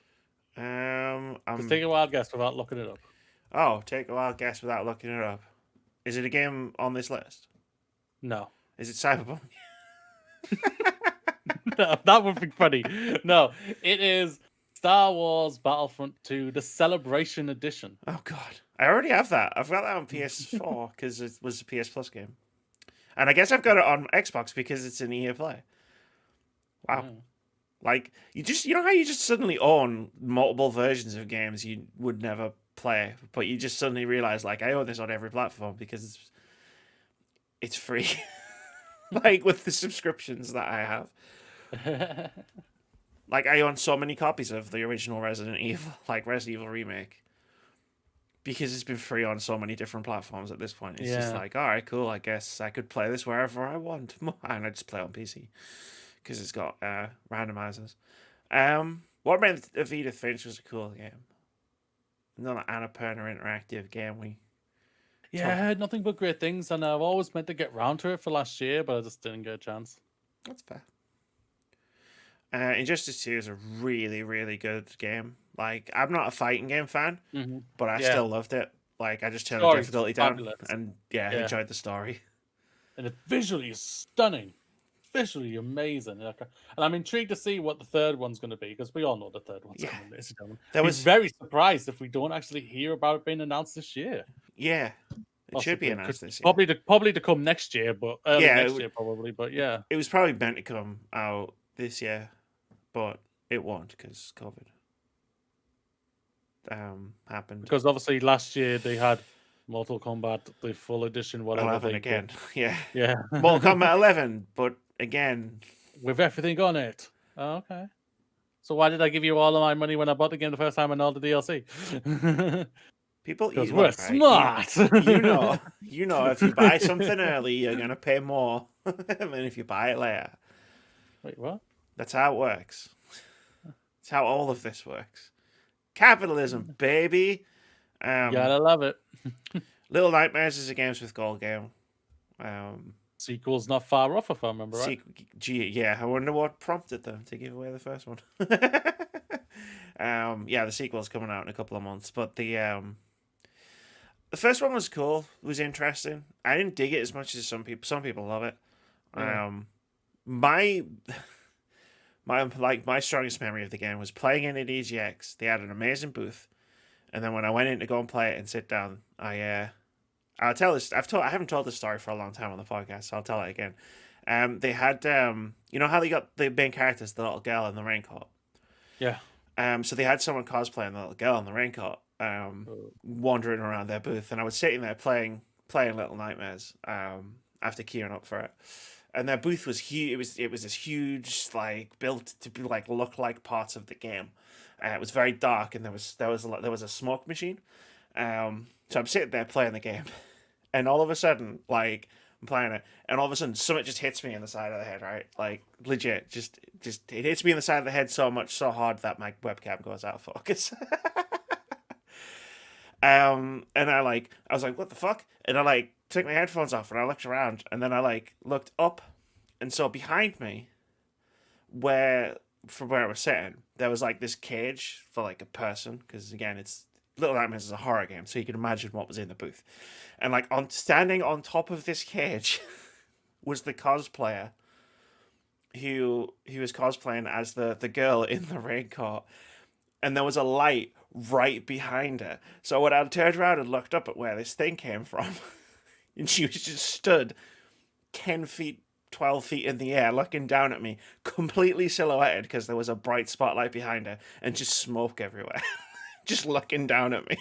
Just take a wild guess without looking it up. Oh, take a wild guess without looking it up. Is it a game on this list? No. Is it Cyberpunk? No, that would be funny. No, it is Star Wars Battlefront 2, the Celebration Edition. Oh, God. I already have that. I've got that on PS4 because it was a PS Plus game. And I guess I've got it on Xbox because it's an EA Play. Wow. Yeah. Like, you know how you just suddenly own multiple versions of games you would never play, but you just suddenly realize, like, I own this on every platform because it's free. Like, with the subscriptions that I have. Like, I own so many copies of the original Resident Evil, like Resident Evil Remake, because it's been free on so many different platforms at this point. It's just like, all right, cool, I guess I could play this wherever I want. And I just play on PC because it's got randomizers. What meant of Edith Finch was a cool game. Another Annapurna interactive game. I heard nothing but great things, and I've always meant to get round to it for last year, but I just didn't get a chance. That's fair. Injustice 2 is a really, really good game. Like, I'm not a fighting game fan, but I still loved it. Like, I just turned the difficulty down, and enjoyed the story. And it visually is stunning. Visually amazing. And I'm intrigued to see what the third one's going to be, because we all know the third one's coming, ladies and gentlemen. I was very surprised if we don't actually hear about it being announced this year. Yeah. It should be announced this year. Probably to come next year, but early next year probably. But yeah. It was probably meant to come out this year, but it won't because COVID happened. Because obviously last year they had Mortal Kombat, the full edition, whatever. 11 again. Yeah. Yeah. Mortal Kombat 11, but again. With everything on it. Oh, okay. So why did I give you all of my money when I bought the game the first time and all the DLC? People, Because you we're look right. smart. You know, if you buy something early, you're gonna pay more than if you buy it later. Wait, what? That's how it works. That's how all of this works. Capitalism, baby. Gotta love it. Little Nightmares is a Games with Gold game. Sequel's not far off, if I remember right. Yeah, I wonder what prompted them to give away the first one. Yeah, the sequel's coming out in a couple of months, but the first one was cool. It was interesting. I didn't dig it as much as some people. Some people love it. Yeah. My strongest memory of the game was playing in at EGX. They had an amazing booth, and then when I went in to go and play it and sit down, I'll tell this. I haven't told this story for a long time on the podcast, so I'll tell it again. They had you know how they got the main characters, the little girl in the raincoat. Yeah. So they had someone cosplaying the little girl in the raincoat, wandering around their booth, and I was sitting there playing Little Nightmares after queuing up for it. And their booth was huge. It was this huge, like, built to be like look like parts of the game. It was very dark, and there was a smoke machine. So I'm sitting there playing the game, and all of a sudden, like, I'm playing it, and all of a sudden, something just hits me in the side of the head, right? Like, legit, just it hits me in the side of the head so hard that my webcam goes out of focus. And I was like, what the fuck? And I took my headphones off and I looked around, and then I looked up, and so behind me, from where I was sitting, there was like this cage for like a person, because again, it's Little Nightmares is a horror game, so you can imagine what was in the booth. And standing on top of this cage was the cosplayer who was cosplaying as the girl in the raincoat, and there was a light right behind her. So when I turned around and looked up at where this thing came from, and she was just stood 10 feet, 12 feet in the air, looking down at me, completely silhouetted because there was a bright spotlight behind her, and just smoke everywhere. Just looking down at me.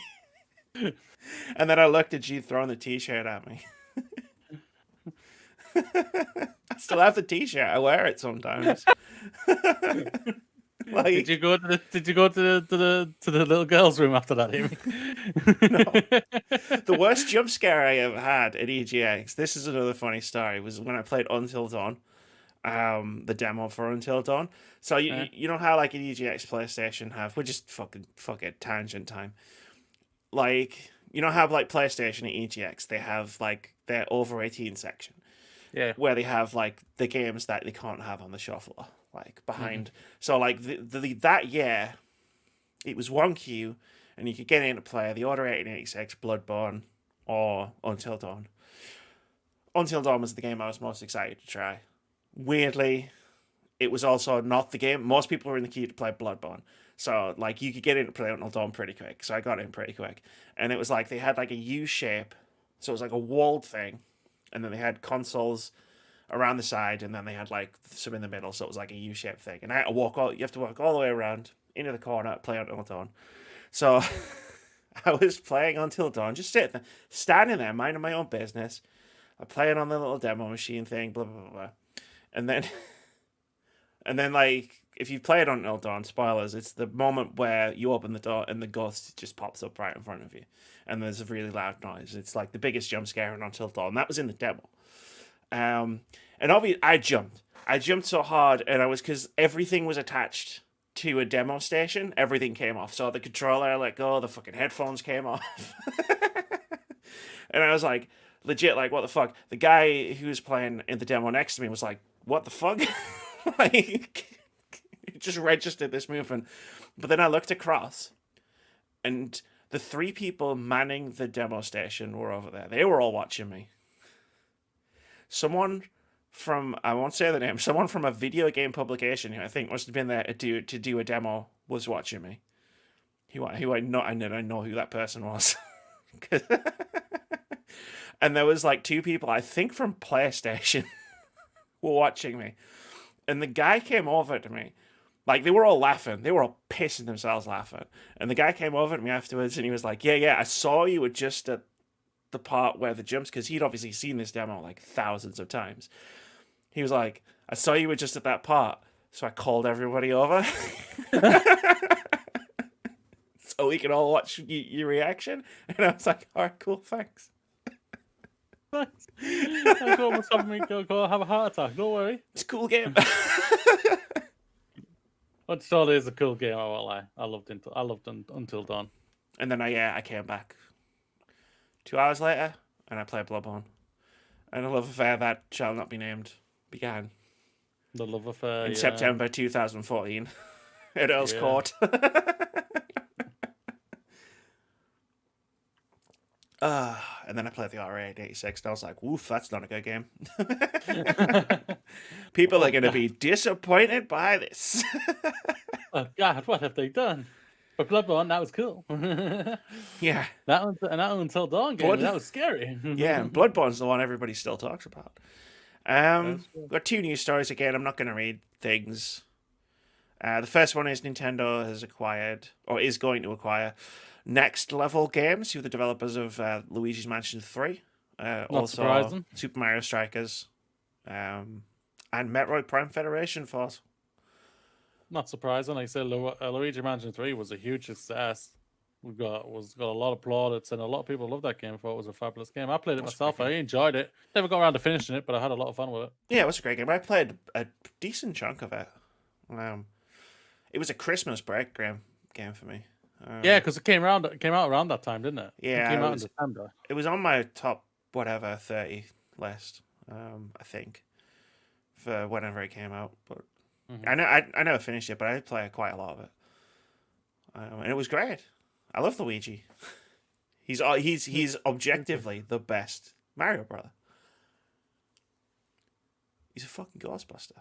And then I looked and she'd thrown the t-shirt at me. I still have the t-shirt. I wear it sometimes. Did you go to the little girl's room after that, Amy? No. The worst jump scare I ever had at EGX, this is another funny story, was when I played Until Dawn. The demo for Until Dawn. So you know how like an EGX PlayStation have, we're just fucking tangent time. Like, you know how like PlayStation and EGX, they have like their over 18 section. Yeah. Where they have like the games that they can't have on the show floor, like behind. Mm-hmm. So like that year, it was one queue, and you could get in to play the Order 1886, Bloodborne, or Until Dawn. Until Dawn was the game I was most excited to try. Weirdly, it was also not the game. Most people were in the queue to play Bloodborne. So, like, you could get in to play Until Dawn pretty quick. So I got in pretty quick. And it was like, they had like a U shape. So it was like a walled thing. And then they had consoles around the side. And then they had like some in the middle. So it was like a U-shaped thing. And I had to you have to walk all the way around into the corner, play Until Dawn. So I was playing Until Dawn, just sitting there, standing there, minding my own business. I'm playing on the little demo machine thing, blah, blah, blah, blah. And then, like, if you play it on Until Dawn, spoilers, it's the moment where you open the door and the ghost just pops up right in front of you. And there's a really loud noise. It's like the biggest jump scare in Until Dawn. That was in the demo. And obviously, I jumped. I jumped so hard, and because everything was attached to a demo station, everything came off. So the controller I let go, the fucking headphones came off. And I was like, legit, like, what the fuck? The guy who was playing in the demo next to me was like, what the fuck? Like, it just registered this movement. But then I looked across, and the three people manning the demo station were over there. They were all watching me. Someone from, I won't say the name, someone from a video game publication who I think must have been there to do a demo was watching me. I know who that person was. And there was like two people, I think from PlayStation, were watching me. And the guy came over to me. Like, they were all laughing. They were all pissing themselves laughing. And the guy came over to me afterwards, and he was like, yeah, I saw you just at the part where the jumps, because he'd obviously seen this demo like thousands of times. He was like, I saw you were just at that part, so I called everybody over. So we can all watch your reaction. And I was like, all right, cool, thanks. Thanks. That's almost having me go have a heart attack. Don't worry. It's a cool game. It totally is a cool game. I won't lie. I loved Until Dawn. And then I came back 2 hours later, and I played Bloodborne. And a love affair that shall not be named began The love affair in September 2014 at Earl's Court. And then I played the RA86, and I was like, woof, that's not a good game. People are going to be disappointed by this. Oh, God, what have they done? But Bloodborne, that was cool. Yeah. That Until Dawn game, that was scary. Yeah, and Bloodborne's the one everybody still talks about. Got 2 news stories again. I'm not going to read things. The first one is Nintendo has acquired, or is going to acquire, Next Level Games, who are the developers of Luigi's Mansion 3. Also surprising. Super Mario Strikers. And Metroid Prime Federation Force. Not surprising. Like I said, Luigi Mansion 3 was a huge success. Got a lot of plaudits, and a lot of people loved that game. Thought it was a fabulous game. I played it myself. I enjoyed it. Never got around to finishing it, but I had a lot of fun with it. Yeah, it was a great game. I played a decent chunk of it. It was a Christmas break game for me. Yeah, because it came out around that time, didn't it? Yeah, it came out in December. It was on my top 30 list, I think, for whenever it came out. But I never finished it, but I did play quite a lot of it, and it was great. I love Luigi. He's objectively the best Mario brother. He's a fucking Ghostbuster.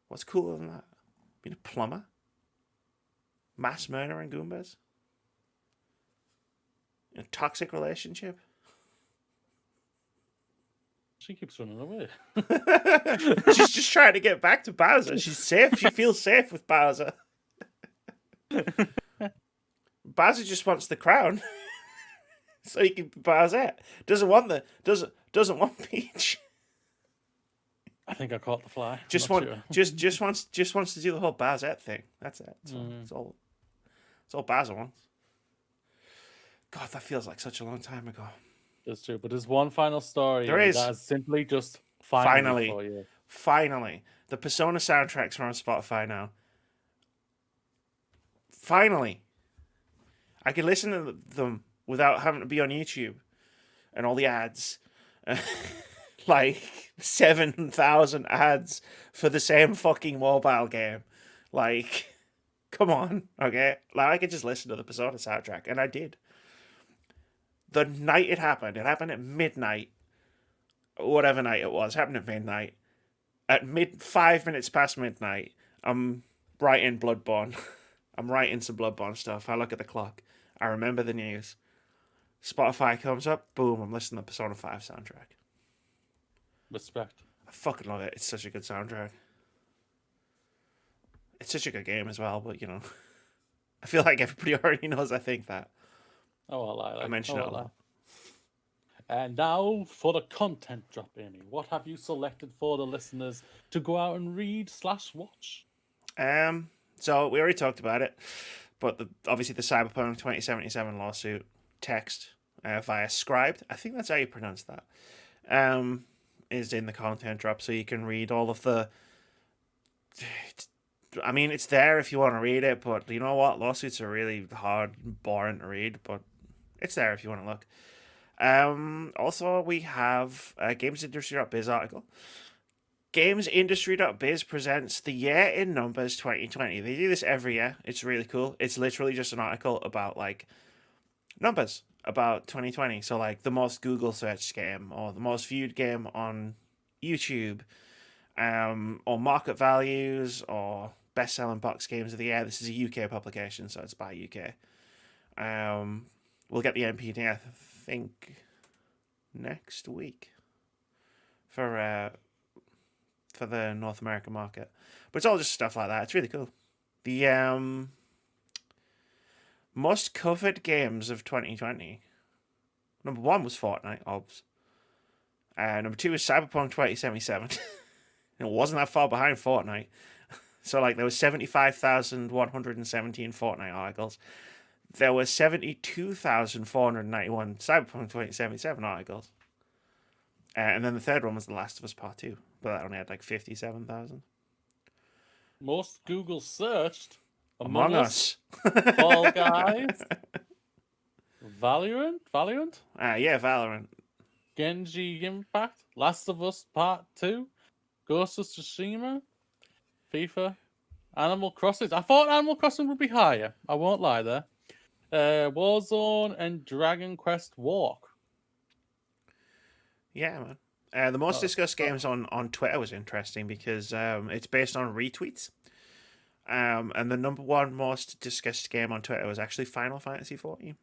What's cooler than that? Being a plumber? Mass murdering Goombas? In a toxic relationship? She keeps running away. She's just trying to get back to Bowser. She's safe. She feels safe with Bowser. Bowser just wants the crown, so he can be Bowser. Doesn't want Peach. I think I caught the fly. Just wants to do the whole Bowser thing. That's it. It's all Bowser wants. God, that feels like such a long time ago. That's true, but there's one final story. There is. That is simply just finally for you. Finally, the Persona soundtracks are on Spotify now. Finally, I can listen to them without having to be on YouTube and all the ads. Like 7,000 ads for the same fucking mobile game. Like, come on, okay? Like, I could just listen to the Persona soundtrack, and I did. The night it happened at midnight, whatever night it was, happened at midnight. At 5 minutes past midnight, I'm writing Bloodborne. I'm writing some Bloodborne stuff. I look at the clock. I remember the news. Spotify comes up. Boom, I'm listening to Persona 5 soundtrack. Respect. I fucking love it. It's such a good soundtrack. It's such a good game as well, but, I feel like everybody already knows I think that. Oh, I mentioned it a lot. And now for the content drop, Amy. What have you selected for the listeners to go out and read/watch? So we already talked about it, but obviously the Cyberpunk 2077 lawsuit text via Scribed, I think that's how you pronounce that, is in the content drop, so you can read all of the... I mean, it's there if you want to read it, but you know what? Lawsuits are really hard and boring to read, but it's there if you want to look. Also, we have a GamesIndustry.biz article. GamesIndustry.biz presents the Year in Numbers 2020. They do this every year. It's really cool. It's literally just an article about, numbers about 2020. So, the most Google searched game, or the most viewed game on YouTube, or market values, or best-selling box games of the year. This is a UK publication, so it's by UK. We'll get the NPD, I think, next week for the North American market. But it's all just stuff like that. It's really cool. The most covered games of 2020. Number 1 was Fortnite, obvs. Number 2 is Cyberpunk 2077. It wasn't that far behind Fortnite. So, like, there was 75,117 Fortnite articles. There were 72,491 Cyberpunk 2077 articles. And then the third one was The Last of Us Part 2. But that only had, like, 57,000. Most Google searched Among Us. Fall Guys, Valorant, Yeah, Valorant. Genji Impact, Last of Us Part 2, Ghost of Tsushima, FIFA, Animal Crossing. I thought Animal Crossing would be higher. I won't lie there. Warzone and Dragon Quest Walk. Yeah, man. The most discussed games on Twitter was interesting because it's based on retweets. And the number one most discussed game on Twitter was actually Final Fantasy 14.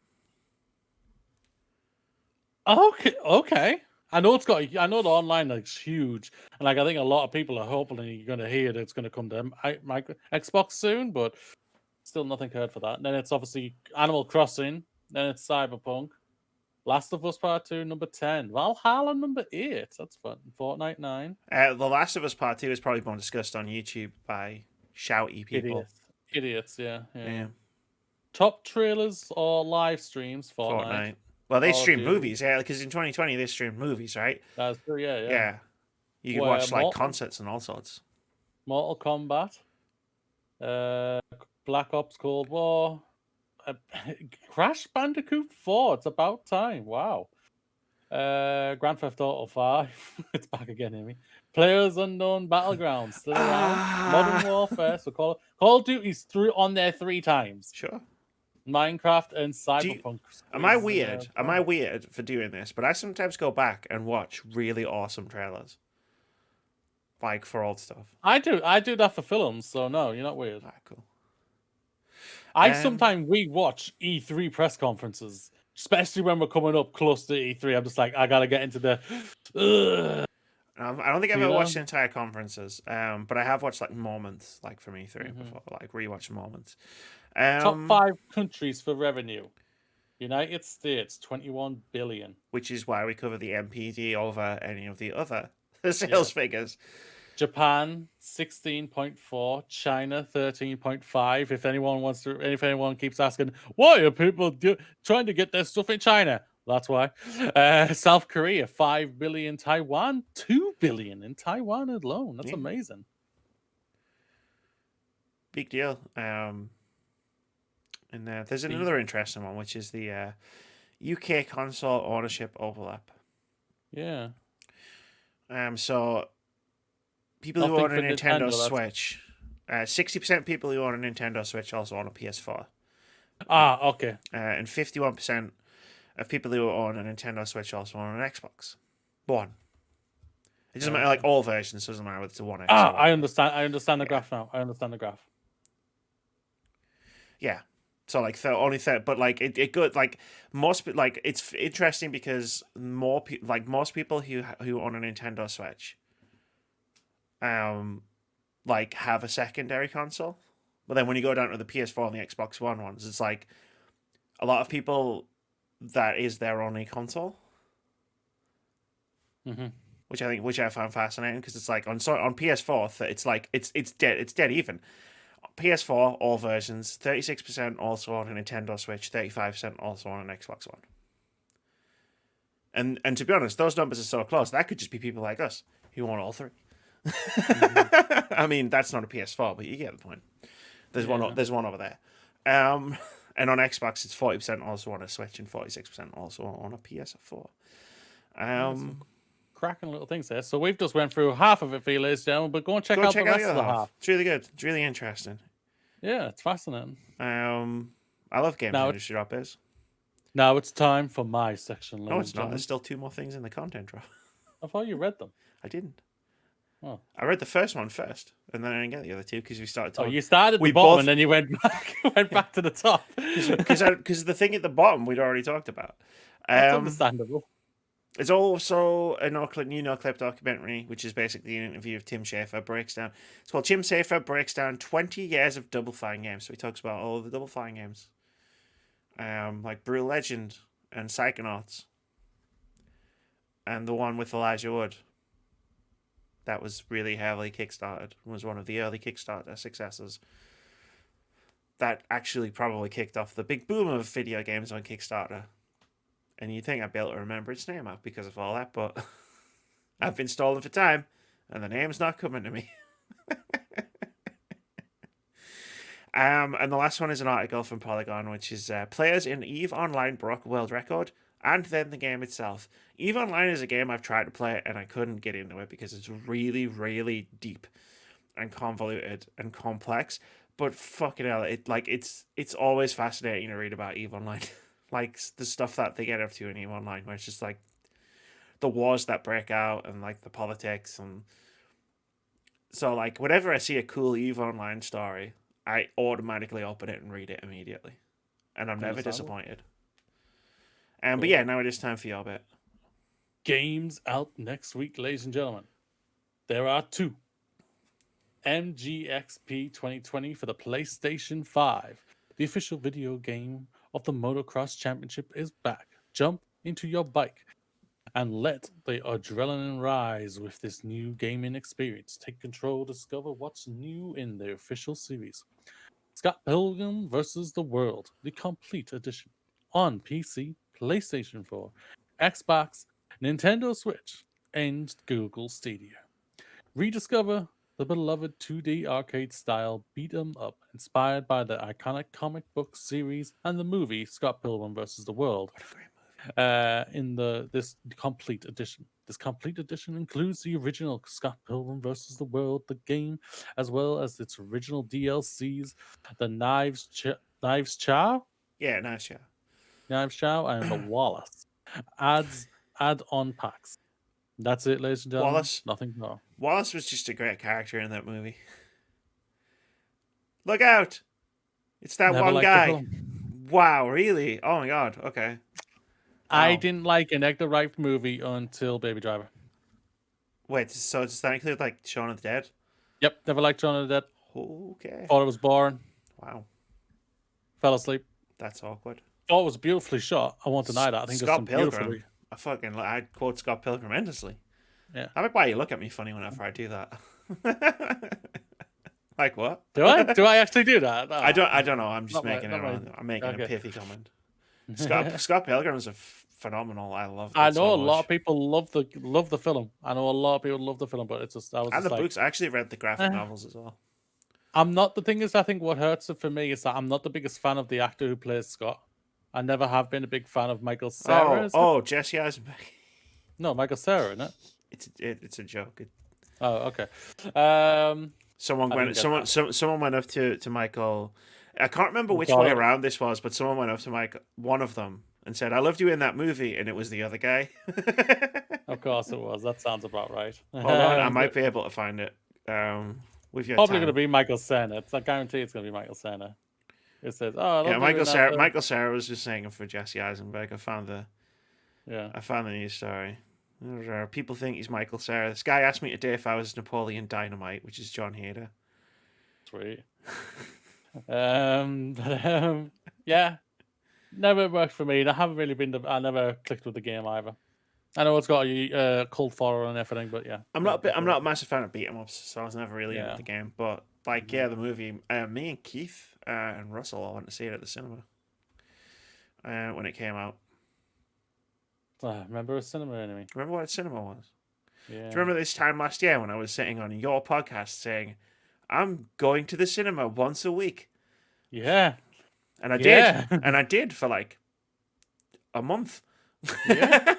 Okay. I know I know the online is huge, and like I think a lot of people are hoping you're going to hear that it's going to come to my Xbox soon, but still nothing heard for that. And then it's obviously Animal Crossing, then it's Cyberpunk, Last of Us Part 2, number 10, Valhalla, number 8. That's fun. Fortnite 9. The Last of Us Part 2 is probably more discussed on YouTube by shouty people. Idiots, yeah. Top trailers or live streams, Fortnite. Well, they stream movies, yeah, because in 2020 they streamed movies, right? That's true, yeah. Yeah. You could watch like concerts and all sorts. Mortal Kombat, Black Ops Cold War, Crash Bandicoot 4. It's about time. Wow. Grand Theft Auto 5. It's back again, Amy. Players Unknown Battlegrounds still around. Modern Warfare. So Call of Duty's on there 3 times. Sure. Minecraft and Cyberpunk. Am I weird? Am I weird for doing this? But I sometimes go back and watch really awesome trailers, like for old stuff. I do that for films. So no, you're not weird. Cool. I sometimes rewatch E3 press conferences, especially when we're coming up close to E3. I'm just like, I gotta get into the. I don't think I've ever watched entire conferences, but I have watched like moments, like from E3 before, like rewatch moments. Top 5 countries for revenue: United States, 21 billion, which is why we cover the MPD over any of the other sales figures. Japan 16.4, China 13.5. If anyone keeps asking why are people trying to get their stuff in China, that's why. South Korea 5 billion, Taiwan 2 billion in Taiwan alone. That's amazing. Big deal. And there's another interesting one, which is the UK console ownership overlap. Yeah. So people who own a Nintendo Switch, 60% people who own a Nintendo Switch also own a PS4. Okay. And 51% of people who own a Nintendo Switch also own an Xbox One. It doesn't matter, like all versions. Doesn't matter whether it's a One X. I understand. I understand the graph now. I understand the graph. Yeah. So like only 30, but like it good like most like it's interesting because most people who own a Nintendo Switch, like have a secondary console, but then when you go down to the PS4 and the Xbox One ones, it's like a lot of people that is their only console, which I found fascinating because it's like on PS4 it's like it's dead even. PS4, all versions, 36% also on a Nintendo Switch, 35% also on an Xbox One. And to be honest, those numbers are so close. That could just be people like us who want all 3. I mean, that's not a PS4, but you get the point. There's one over there. And on Xbox, it's 40% also on a Switch and 46% also on a PS4. Cracking little things there. So we've just went through half of it for you, ladies and gentlemen, but go and check out the rest of the half. It's really good. It's really interesting. Yeah, it's fascinating. I love games industry drop is. Now it's time for my section. No, it's not. There's still 2 more things in the content drop. I thought you read them. I didn't. Oh. I read the first one first, and then I didn't get the other 2 because we started talking. Oh, you started at the bottom and then you went back to the top. Because the thing at the bottom we'd already talked about. That's understandable. It's also a new no-clip documentary, which is basically an interview of Tim Schafer breaks down. It's called Tim Schafer Breaks Down 20 Years of Double Fine Games. So he talks about all of the Double Fine games. Like Brutal Legend and Psychonauts. and the one with Elijah Wood. That was really heavily kickstarted. Was one of the early Kickstarter successes. That actually probably kicked off the big boom of video games on Kickstarter. And you'd think I'd be able to remember its name out because of all that, but I've been stolen for time, and the name's not coming to me. And the last one is an article from Polygon, which is players in EVE Online broke world record, and then the game itself. EVE Online is a game I've tried to play, and I couldn't get into it because it's really, really deep and convoluted and complex. But fucking hell, it's always fascinating to read about EVE Online. Like the stuff that they get up to in EVE Online, where it's just like the wars that break out and like the politics. And so like whenever I see a cool EVE Online story, I automatically open it and read it immediately, and I'm never disappointed. But yeah, now it is time for your bit. Games out next week, ladies and gentlemen. There are 2. MGXP 2020 for the PlayStation 5. The official video game of the Motocross Championship is back. Jump into your bike and let the adrenaline rise with this new gaming experience. Take control, discover what's new in the official series. Scott Pilgrim vs. the World, the complete edition, on PC, PlayStation 4, Xbox, Nintendo Switch, and Google Stadia. Rediscover the beloved 2D arcade style beat 'em up inspired by the iconic comic book series and the movie Scott Pilgrim vs. the World. What a great movie. In this complete edition. This complete edition includes the original Scott Pilgrim vs. the World, the game, as well as its original DLCs, the Knives Chow? Yeah, nice, yeah. Knives Chow and the Wallace. Add-on packs. That's it, ladies and gentlemen. Wallace. Nothing more. Wallace was just a great character in that movie. Look out! It's that Never one liked the guy. film. Wow, really? Oh my god, okay. I Wow. didn't like an Edgar Wright movie until Baby Driver. Wait, so does that include like Shaun of the Dead? Yep, never liked Shaun of the Dead. Okay. Thought it was boring. Wow, Fell asleep. that's awkward. Thought it was beautifully shot. I won't deny that. I think there's Scott some Pilgrim. I quote Scott Pilgrim endlessly. Yeah. I mean, why you look at me funny whenever I do that. Like what? Do I? Do I actually do that? No. I don't know. I'm just making not my- I'm making okay. a pithy comment. Scott Pilgrim is a phenomenal. I love. I it know so a lot much. of people love the film. I know a lot of people love the film, but it's just I was And just the like, books. I actually read the graphic novels as well. I'm not. The thing is, I think what hurts it for me is that I'm not the biggest fan of the actor who plays Scott. I never have been a big fan of Michael Cera. Jesse Eisenberg. No, Michael Cera, isn't it? It's a joke. Oh, okay. Someone I went. didn't get Someone went up to Michael. I can't remember which Got way it. around this was, but someone went up to Mike, one of them, and said, "I loved you in that movie," and it was the other guy. Of course it was. That sounds about right. Hold on, I might be able to find it. With your Probably time. going to be Michael Cera. I guarantee it's going to be Michael Cera. It says, "Oh, I love Yeah, you Michael in that Cera. film." Michael Cera was just saying for Jesse Eisenberg. I found the Yeah. news story. People think he's Michael Cera. This guy asked me today if I was Napoleon Dynamite, which is John Hader. Sweet. Yeah, never worked for me. I haven't really been. I never clicked with the game either. I know it's got a cult follower and everything, but yeah, I'm not a massive fan of beat 'em ups, so I was never really into Yeah. the game. But like, yeah, the movie. Me and Keith and Russell all went to see it at the cinema when it came out. Remember a cinema enemy? Remember what a cinema was? Yeah. Do you remember this time last year when I was sitting on your podcast saying, "I'm going to the cinema once a week," Yeah. and I Yeah. did, and I did for like a month. Yeah.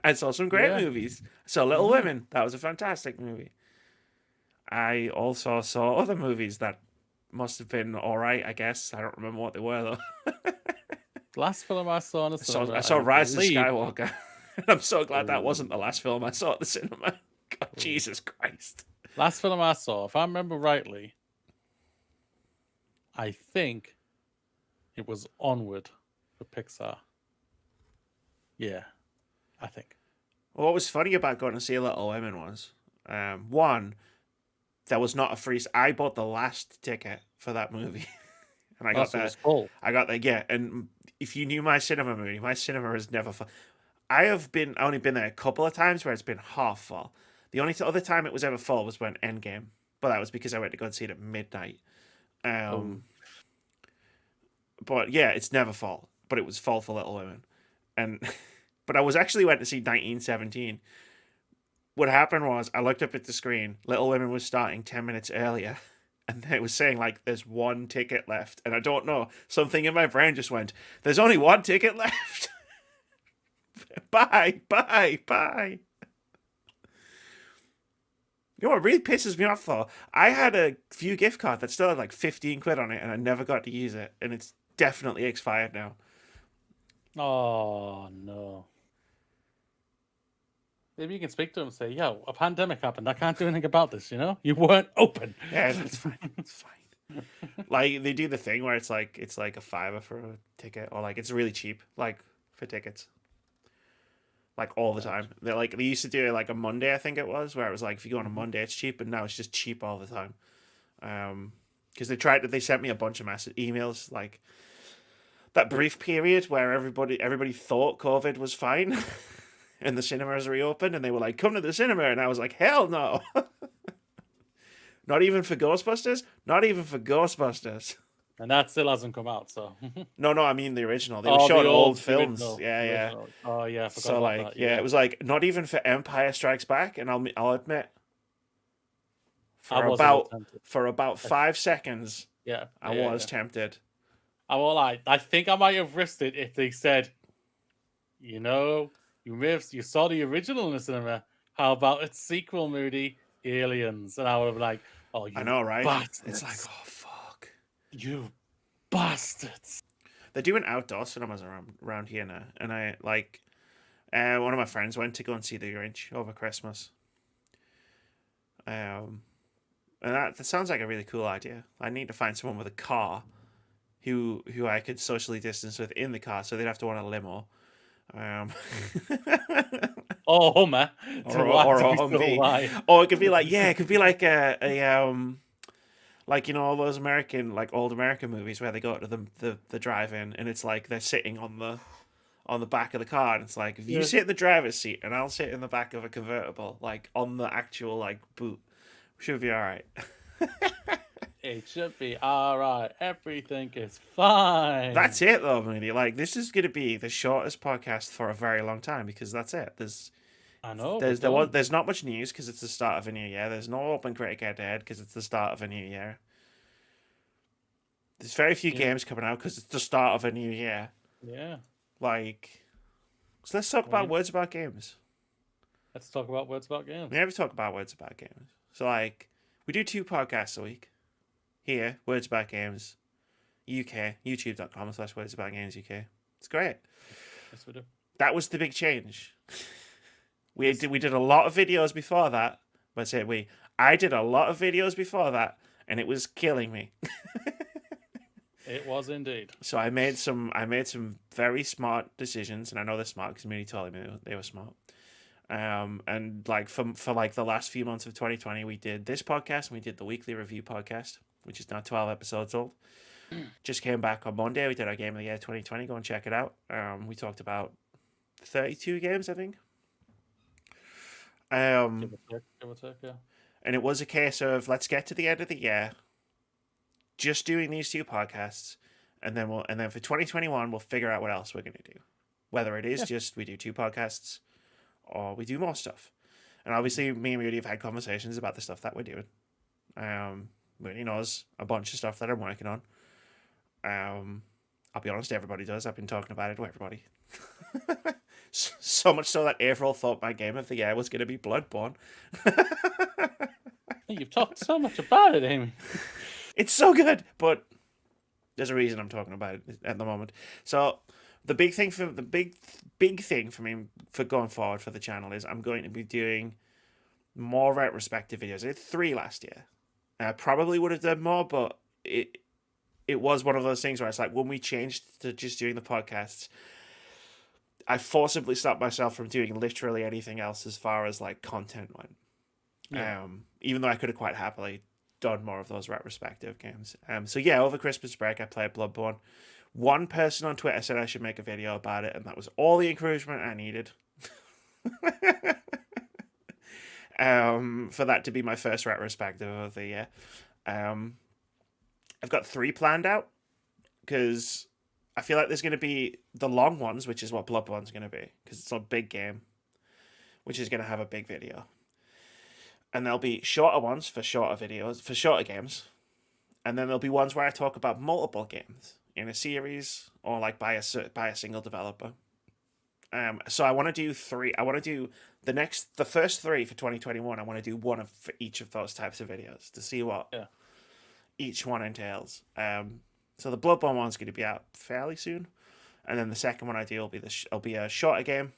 I saw some great Yeah. movies. I saw Little Mhm. Women. That was a fantastic movie. I also saw other movies that must have been all right, I guess. I don't remember what they were, though. Last film I saw in the cinema. I saw Rise of believe- Skywalker. I'm so glad that wasn't the last film I saw at the cinema. God, Jesus Christ. Last film I saw, if I remember rightly, I think it was Onward for Pixar. Yeah, I think. Well, what was funny about going to see Little Women was, one, there was not a free. I bought the last ticket for that movie, and I got So it there. was full. I got there, yeah. And if you knew my cinema movie, my cinema is never fun. I have only been there a couple of times where it's been half full. The only other time it was ever full was when Endgame, but that was because I went to go and see it at midnight. Oh, But yeah, it's never full. But it was full for Little Women, and but I was actually went to see 1917. What happened was I looked up at the screen. Little Women was starting 10 minutes earlier, and it was saying like there's one ticket left, and I don't know. Something in my brain just went, "There's only one ticket left." Bye, bye, bye. You know what really pisses me off though? I had a few gift cards that still had like 15 quid on it, and I never got to use it, and it's definitely expired now. oh no. Maybe you can speak to him and say, yo, a pandemic happened. I can't do anything about this, you know? You weren't open. Yeah, it's fine. It's fine. Like they do the thing where it's like a $5 for a ticket, or like it's really cheap, like for tickets. Like all the time. They used to do it like a Monday, I think it was, where it was like if you go on a Monday it's cheap, but now it's just cheap all the time. Because they sent me a bunch of massive emails like that brief period where everybody thought COVID was fine and the cinemas reopened and they were like, come to the cinema, and I was like, hell no. Not even for Ghostbusters? Not even for Ghostbusters. And that still hasn't come out, so. No, I mean the original. They were showing old films. Yeah, yeah. Oh, yeah, I forgot So about like, that. yeah, it was like not even for Empire Strikes Back, and I'll admit, I was a bit tempted. for about 5 seconds, Yeah. I was tempted. I won't lie. I think I might have risked it if they said, you know, you saw the original in the cinema. How about its sequel movie, Aliens? And I would have been like, oh, you I know, right? bastards. It's like, oh fuck, you bastards. they're doing outdoor cinemas around here now, and I like. One of my friends went to go and see The Grinch over Christmas. And that sounds like a really cool idea. I need to find someone with a car who I could socially distance with in the car, so they'd have to want a limo. Or Hummer. Or a Humvee. Or it could be like, yeah, it could be like a like, you know, all those old American movies where they go to the drive-in and it's like they're sitting on the back of the car, and it's like, if you sit in the driver's seat and I'll sit in the back of a convertible, like on the actual like boot, should be all right. It should be all right. Everything is fine. That's it though, Mooney. Like, this is going to be the shortest podcast for a very long time because that's it. I know. There's not much news because it's the start of a new year. There's no Open Critic Head-to-Head because it's the start of a new year. There's very few games coming out because it's the start of a new year. Yeah. Like, so let's talk about words about games. Let's talk about words about games. We never talk about words about games. So, like, we do 2 podcasts a week. Here, Words About Games, UK, youtube.com/Words About Games UK. It's great. Yes, we do. That was the big change. We did a lot of videos before that. I did a lot of videos before that, and it was killing me. It was indeed. So I made some very smart decisions, and I know they're smart because Mooney told me they were smart. And like for like the last few months of 2020, we did this podcast and we did the weekly review podcast, which is now 12 episodes old. Just came back on Monday. We did our Game of the Year 2020. Go and check it out. We talked about 32 games, I think. Give or take, yeah. And it was a case of, let's get to the end of the year, just doing these 2 podcasts, and then for 2021 we'll figure out what else we're gonna do. Whether it is just we do 2 podcasts, or we do more stuff. And obviously, me and Rudy have had conversations about the stuff that we're doing. Mooney knows a bunch of stuff that I'm working on. I'll be honest, everybody does. I've been talking about it to everybody. So much so that April thought my game of the year was going to be Bloodborne. You've talked so much about it, Amy. It's so good, but there's a reason I'm talking about it at the moment. So the big thing for me for going forward for the channel is I'm going to be doing more retrospective videos. I did 3 last year. I probably would have done more, but it was one of those things where it's like when we changed to just doing the podcasts, I forcibly stopped myself from doing literally anything else as far as like content went. Yeah. Even though I could have quite happily done more of those retrospective games. So yeah, over Christmas break I played Bloodborne. One person on Twitter said I should make a video about it, and that was all the encouragement I needed. For that to be my first retrospective of the year. I've got 3 planned out because I feel like there's going to be the long ones, which is what Bloodborne's going to be, because it's a big game, which is going to have a big video. And there'll be shorter ones for shorter videos, for shorter games. And then there'll be ones where I talk about multiple games in a series or like by a single developer. So I want to do 3. I want to do the first 3 for 2021. I want to do one for each of those types of videos to see what each one entails. So the Bloodborne one's going to be out fairly soon, and then the second one I do will be a shorter game,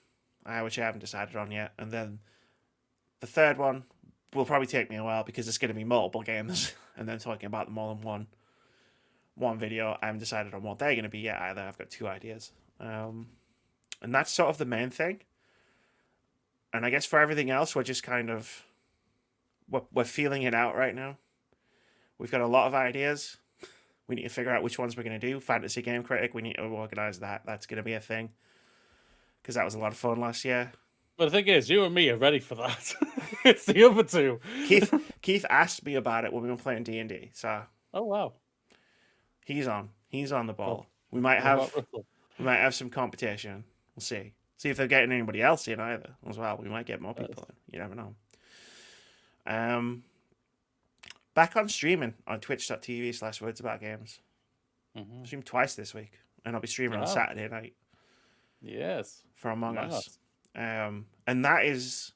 which I haven't decided on yet, and then the third one will probably take me a while because it's going to be multiple games, and then talking about them all in one video. I haven't decided on what they're going to be yet either. I've got 2 ideas, and that's sort of the main thing. And I guess for everything else, we're just kind of we're feeling it out right now. We've got a lot of ideas. We need to figure out which ones we're going to do. Fantasy Game Critic, we need to organise that. That's going to be a thing. Because that was a lot of fun last year. But the thing is, you and me are ready for that. It's the other 2. Keith asked me about it when we were playing D&D. So oh wow, he's on the ball. We might have some competition. We'll see. See if they're getting anybody else in either as well. We might get more people in. You never know. Back on streaming on twitch.tv/wordsaboutgames. Streamed twice this week, and I'll be streaming on Saturday night. Yes, for Among Us. And that is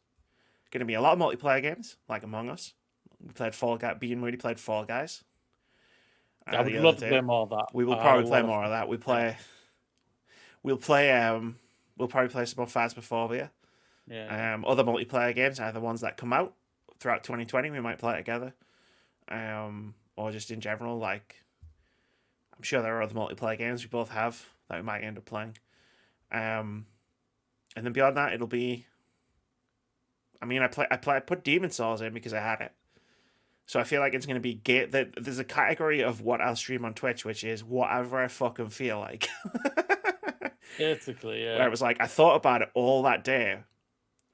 going to be a lot of multiplayer games, like Among Us. We played Fall Guys. B and Moody played Fall Guys. I would love to play more of that. We will probably play more of that. We'll probably play some more Phasmophobia. Yeah. Other multiplayer games, either ones that come out throughout 2020, we might play it together. Or just in general, like I'm sure there are other multiplayer games we both have that we might end up playing. And then beyond that, it'll be. I mean, I put Demon Souls in because I had it, so I feel like it's going to be there's a category of what I'll stream on Twitch, which is whatever I fucking feel like. Basically, yeah. Where it was like I thought about it all that day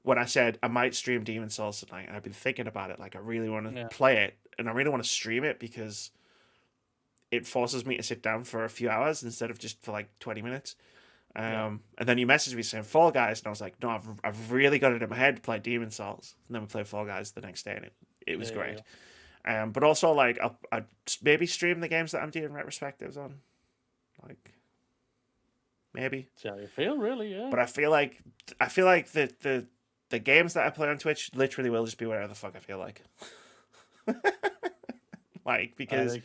when I said I might stream Demon Souls tonight, and I've been thinking about it. Like I really want to play it, and I really want to stream it because it forces me to sit down for a few hours instead of just for like 20 minutes. And then you messaged me saying Fall Guys, and I was like, no, I've really got it in my head to play Demon Souls. And then we played Fall Guys the next day, and it was great. Yeah. But also, like, I'd maybe stream the games that I'm doing retrospectives on. Like, maybe. See how you feel, really, yeah. But I feel like the games that I play on Twitch literally will just be whatever the fuck I feel like. Like, because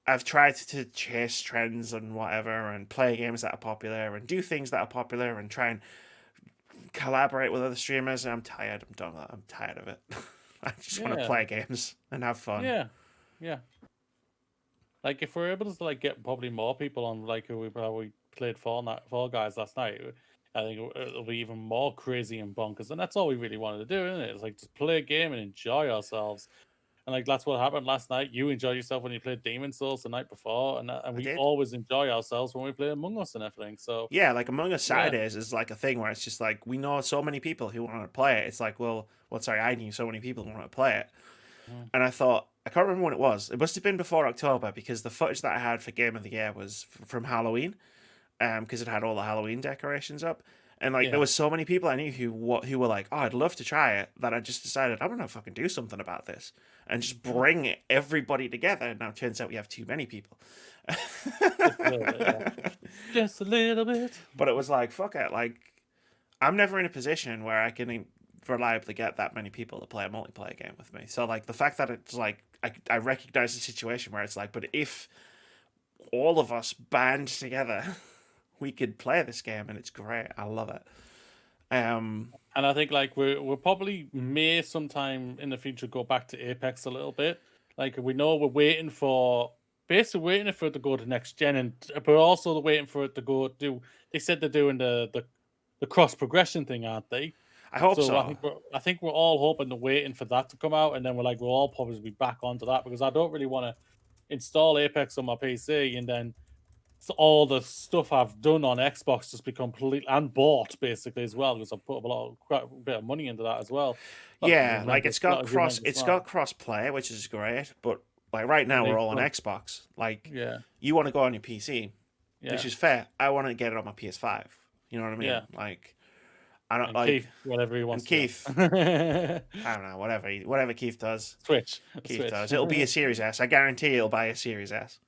I've tried to chase trends and whatever and play games that are popular and do things that are popular and try and collaborate with other streamers, and I'm tired. I'm done with that. I'm tired of it. I just want to play games and have fun. Yeah. Like, if we're able to, like, get probably more people on, like, we played Fall Guys last night, I think it'll be even more crazy and bonkers. And that's all we really wanted to do, isn't it? It's like, just play a game and enjoy ourselves. And like that's what happened last night. You enjoyed yourself when you played Demon Souls the night before, and we always enjoy ourselves when we play Among Us and everything. So yeah, like Among Us Saturdays is like a thing where it's just like we know so many people who want to play it. It's like, sorry, I knew so many people who want to play it, and I thought I can't remember when it was. It must have been before October because the footage that I had for Game of the Year was from Halloween, because it had all the Halloween decorations up. And like there was so many people I knew who were like, oh, I'd love to try it, that I just decided I'm gonna fucking do something about this and just bring everybody together. Now it turns out we have too many people. Just a little bit. But it was like, fuck it, like I'm never in a position where I can reliably get that many people to play a multiplayer game with me. So like the fact that it's like I recognize the situation where it's like, but if all of us band together, we could play this game, and it's great. I love it. And I think like we're probably may sometime in the future go back to Apex a little bit. Like we know we're basically waiting for it to go to next gen, but also waiting for it to go do. They said they're doing the cross progression thing, aren't they? I hope so. I think we're all hoping to waiting for that to come out, and then we'll all probably be back onto that because I don't really want to install Apex on my PC and then all the stuff I've done on Xbox just be complete and bought basically as well, because I've put quite a bit of money into that as well. Yeah, like It's it's not. got cross play, which is great, but like right You now we're need all on to, Xbox. Like yeah, you want to go on your PC, which yeah, is fair. I want to get it on my PS5. You know what I mean? yeah. Like I don't And like Keith, whatever he and wants to Keith, do. I don't know, whatever Keith does, Switch, Keith Switch. does. It'll be a Series S. I guarantee he'll buy a Series S.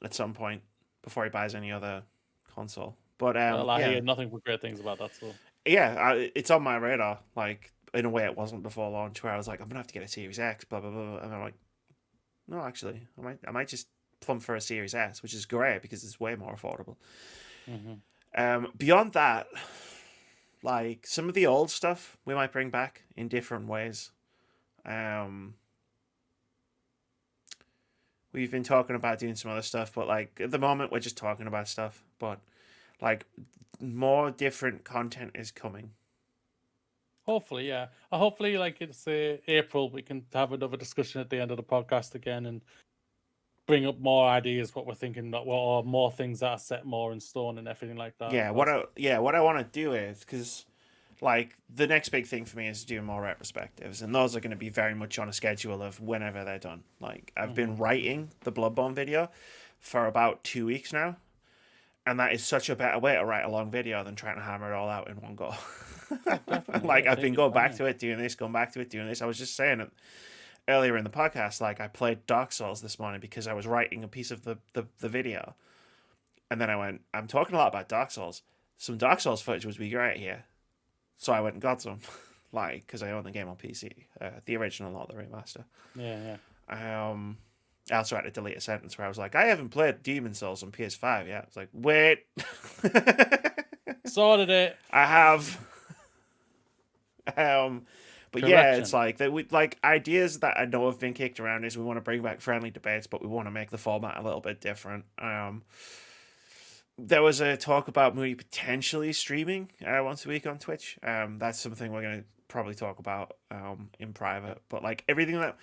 At some point before he buys any other console. But Well, I yeah, hear nothing but great things about that. So yeah, it's on my radar. Like in a way, it wasn't before launch, where I was like, I'm gonna have to get a Series X, blah blah blah, and I'm like, no, actually, I might just plumb for a Series S, which is great because it's way more affordable. hmm Beyond that, like some of the old stuff, we might bring back in different ways. Um, we've been talking about doing some other stuff, but like at the moment, we're just talking about stuff. But like more different content is coming. hopefully, yeah. Hopefully, like it's April, we can have another discussion at the end of the podcast again and bring up more ideas, what we're thinking, or more things that are set more in stone and everything like that. What I want to do is because like the next big thing for me is doing more retrospectives, and those are going to be very much on a schedule of whenever they're done. Like I've been writing the Bloodborne video for about 2 weeks now, and that is such a better way to write a long video than trying to hammer it all out in one go. Definitely, Like yeah, I've take been your going back time. to it, doing this, going back to it, doing this. I was just saying it earlier in the podcast. Like I played Dark Souls this morning because I was writing a piece of the video, and then I went, I'm talking a lot about Dark Souls. Some Dark Souls footage would be great here, so I went and got some. Like because I own the game on PC, the original, not the remaster. Yeah, I also had to delete a sentence where I was like, I haven't played Demon Souls on PS5 yet. It's like, wait. sorted it. I have. But yeah, it's Correction. like that. We like ideas that I know have been kicked around is we want to bring back friendly debates, but we want to make the format a little bit different. There was a talk about maybe potentially streaming once a week on Twitch. That's something we're gonna probably talk about in private. But like everything that,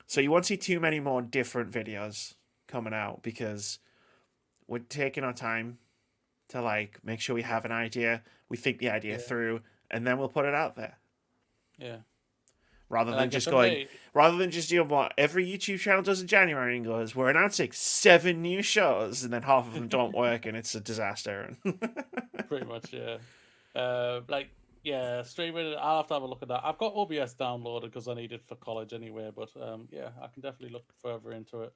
so you won't see too many more different videos coming out because we're taking our time to like make sure we have an idea, we think the idea Yeah, through, and then we'll put it out there. yeah. Rather than Like just for going, me, rather than just doing what every YouTube channel does in January and goes, we're announcing 7 new shows, and then half of them don't work, and it's a disaster. pretty much, yeah. Like, yeah, streaming. I'll have to have a look at that. I've got OBS downloaded because I need it for college anyway. But yeah, I can definitely look further into it.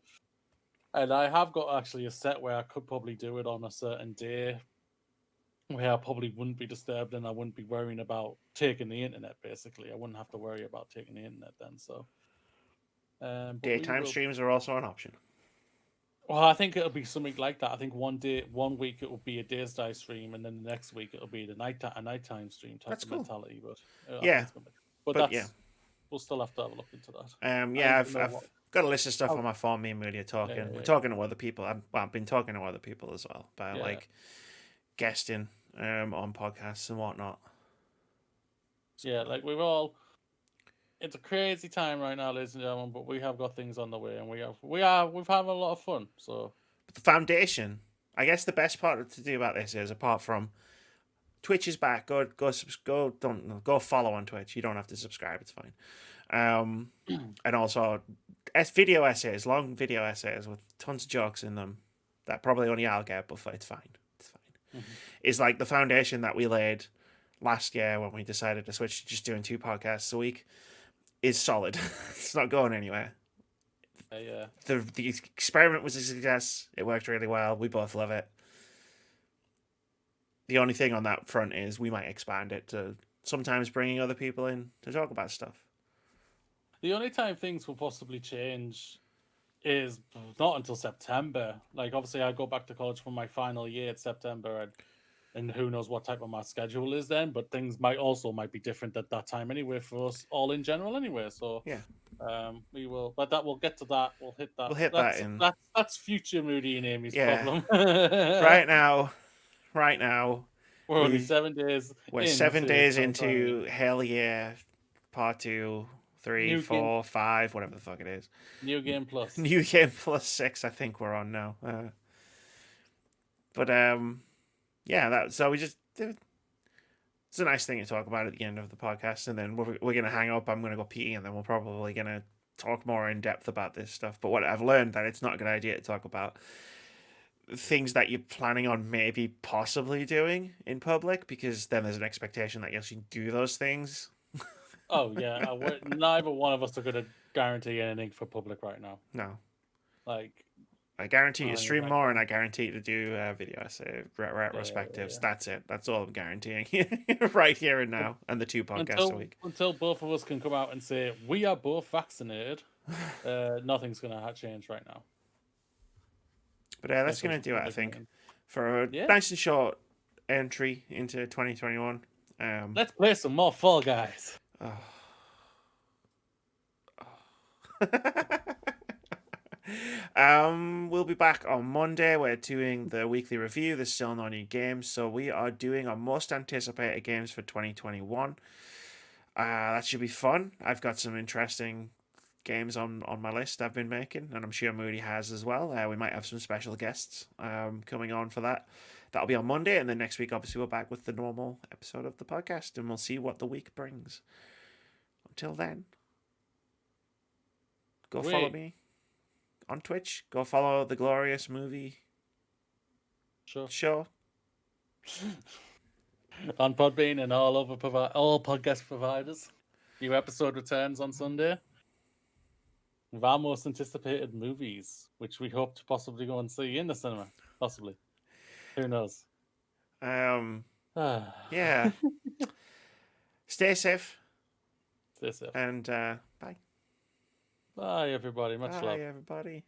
And I have got actually a set where I could probably do it on a certain day where I probably wouldn't be disturbed and I wouldn't be worrying about taking the internet. Basically, I wouldn't have to worry about taking the internet then. So, but we Daytime will. streams are also an option. Well, I think it'll be something like that. I think one week it will be a day's die stream, and then the next week it'll be a nighttime stream type That's of cool. mentality. But I think Yeah, it's gonna. But but yeah, we'll still have to have a look into that. I yeah, need to I've know what. got a list of stuff How, on my phone. Me and Moody are yeah, talking. yeah, We're yeah, talking to other people. I've been talking to other people as well about yeah. like guesting on podcasts and whatnot. Yeah, like we've all. It's a crazy time right now, ladies and gentlemen. But we have got things on the way, and we've had a lot of fun. So But the foundation, I guess, the best part to do about this is apart from Twitch is back. Go follow on Twitch. You don't have to subscribe. It's fine. And also, video essays, long video essays with tons of jokes in them that probably only I'll get, but it's fine. It's fine. Is like the foundation that we laid last year when we decided to switch to just doing 2 podcasts a week is solid. It's not going anywhere. yeah. The experiment was a success. It worked really well. We both love it. The only thing on that front is we might expand it to sometimes bringing other people in to talk about stuff. The only time things will possibly change is not until September. Like obviously, I go back to college for my final year at September, and who knows what type of my schedule is then. But things might be different at that time anyway for us all in general anyway. So Yeah, we will, but that we'll get to that. We'll hit that. we'll hit that in. That's future Moody and Amy's Yeah, problem. right now, right now, We're only we 7 days we're into 7 days 2020. into Hell Yeah, Part 2, 3, New game, 4, 5, whatever the fuck it is. new game plus. New Game plus 6. I think we're on now. But yeah, that so we just it's a nice thing to talk about at the end of the podcast, and then we're gonna hang up. I'm gonna go pee, and then we're probably gonna talk more in depth about this stuff. But what I've learned that it's not a good idea to talk about things that you're planning on maybe possibly doing in public, because then there's an expectation that you actually do those things. Oh yeah, neither one of us are gonna guarantee anything for public right now. No. Like, I guarantee you to I stream like, more, and I guarantee you to do video essay retrospectives. yeah. That's it. That's all I'm guaranteeing right here and now, and the 2 podcasts a week. Until both of us can come out and say we are both vaccinated, nothing's gonna change right now. But that's going to do it, I think, for a nice and short entry into 2021. Let's play some more Fall Guys. We'll be back on Monday. We're doing the weekly review. There's still no new games, so we are doing our most anticipated games for 2021. That should be fun. I've got some interesting games on my list I've been making, and I'm sure Moody has as well. We might have some special guests coming on for that. That'll be on Monday, and then next week, obviously, we're back with the normal episode of the podcast, and we'll see what the week brings. Until then, go follow me on Twitch. Go follow the Glorious Movie Show. On Podbean and all podcast providers. New episode returns on Sunday with our most anticipated movies, which we hope to possibly go and see in the cinema. Possibly. Who knows? Yeah. Stay safe. Stay safe. And bye. Bye, everybody. Much love. Bye, everybody.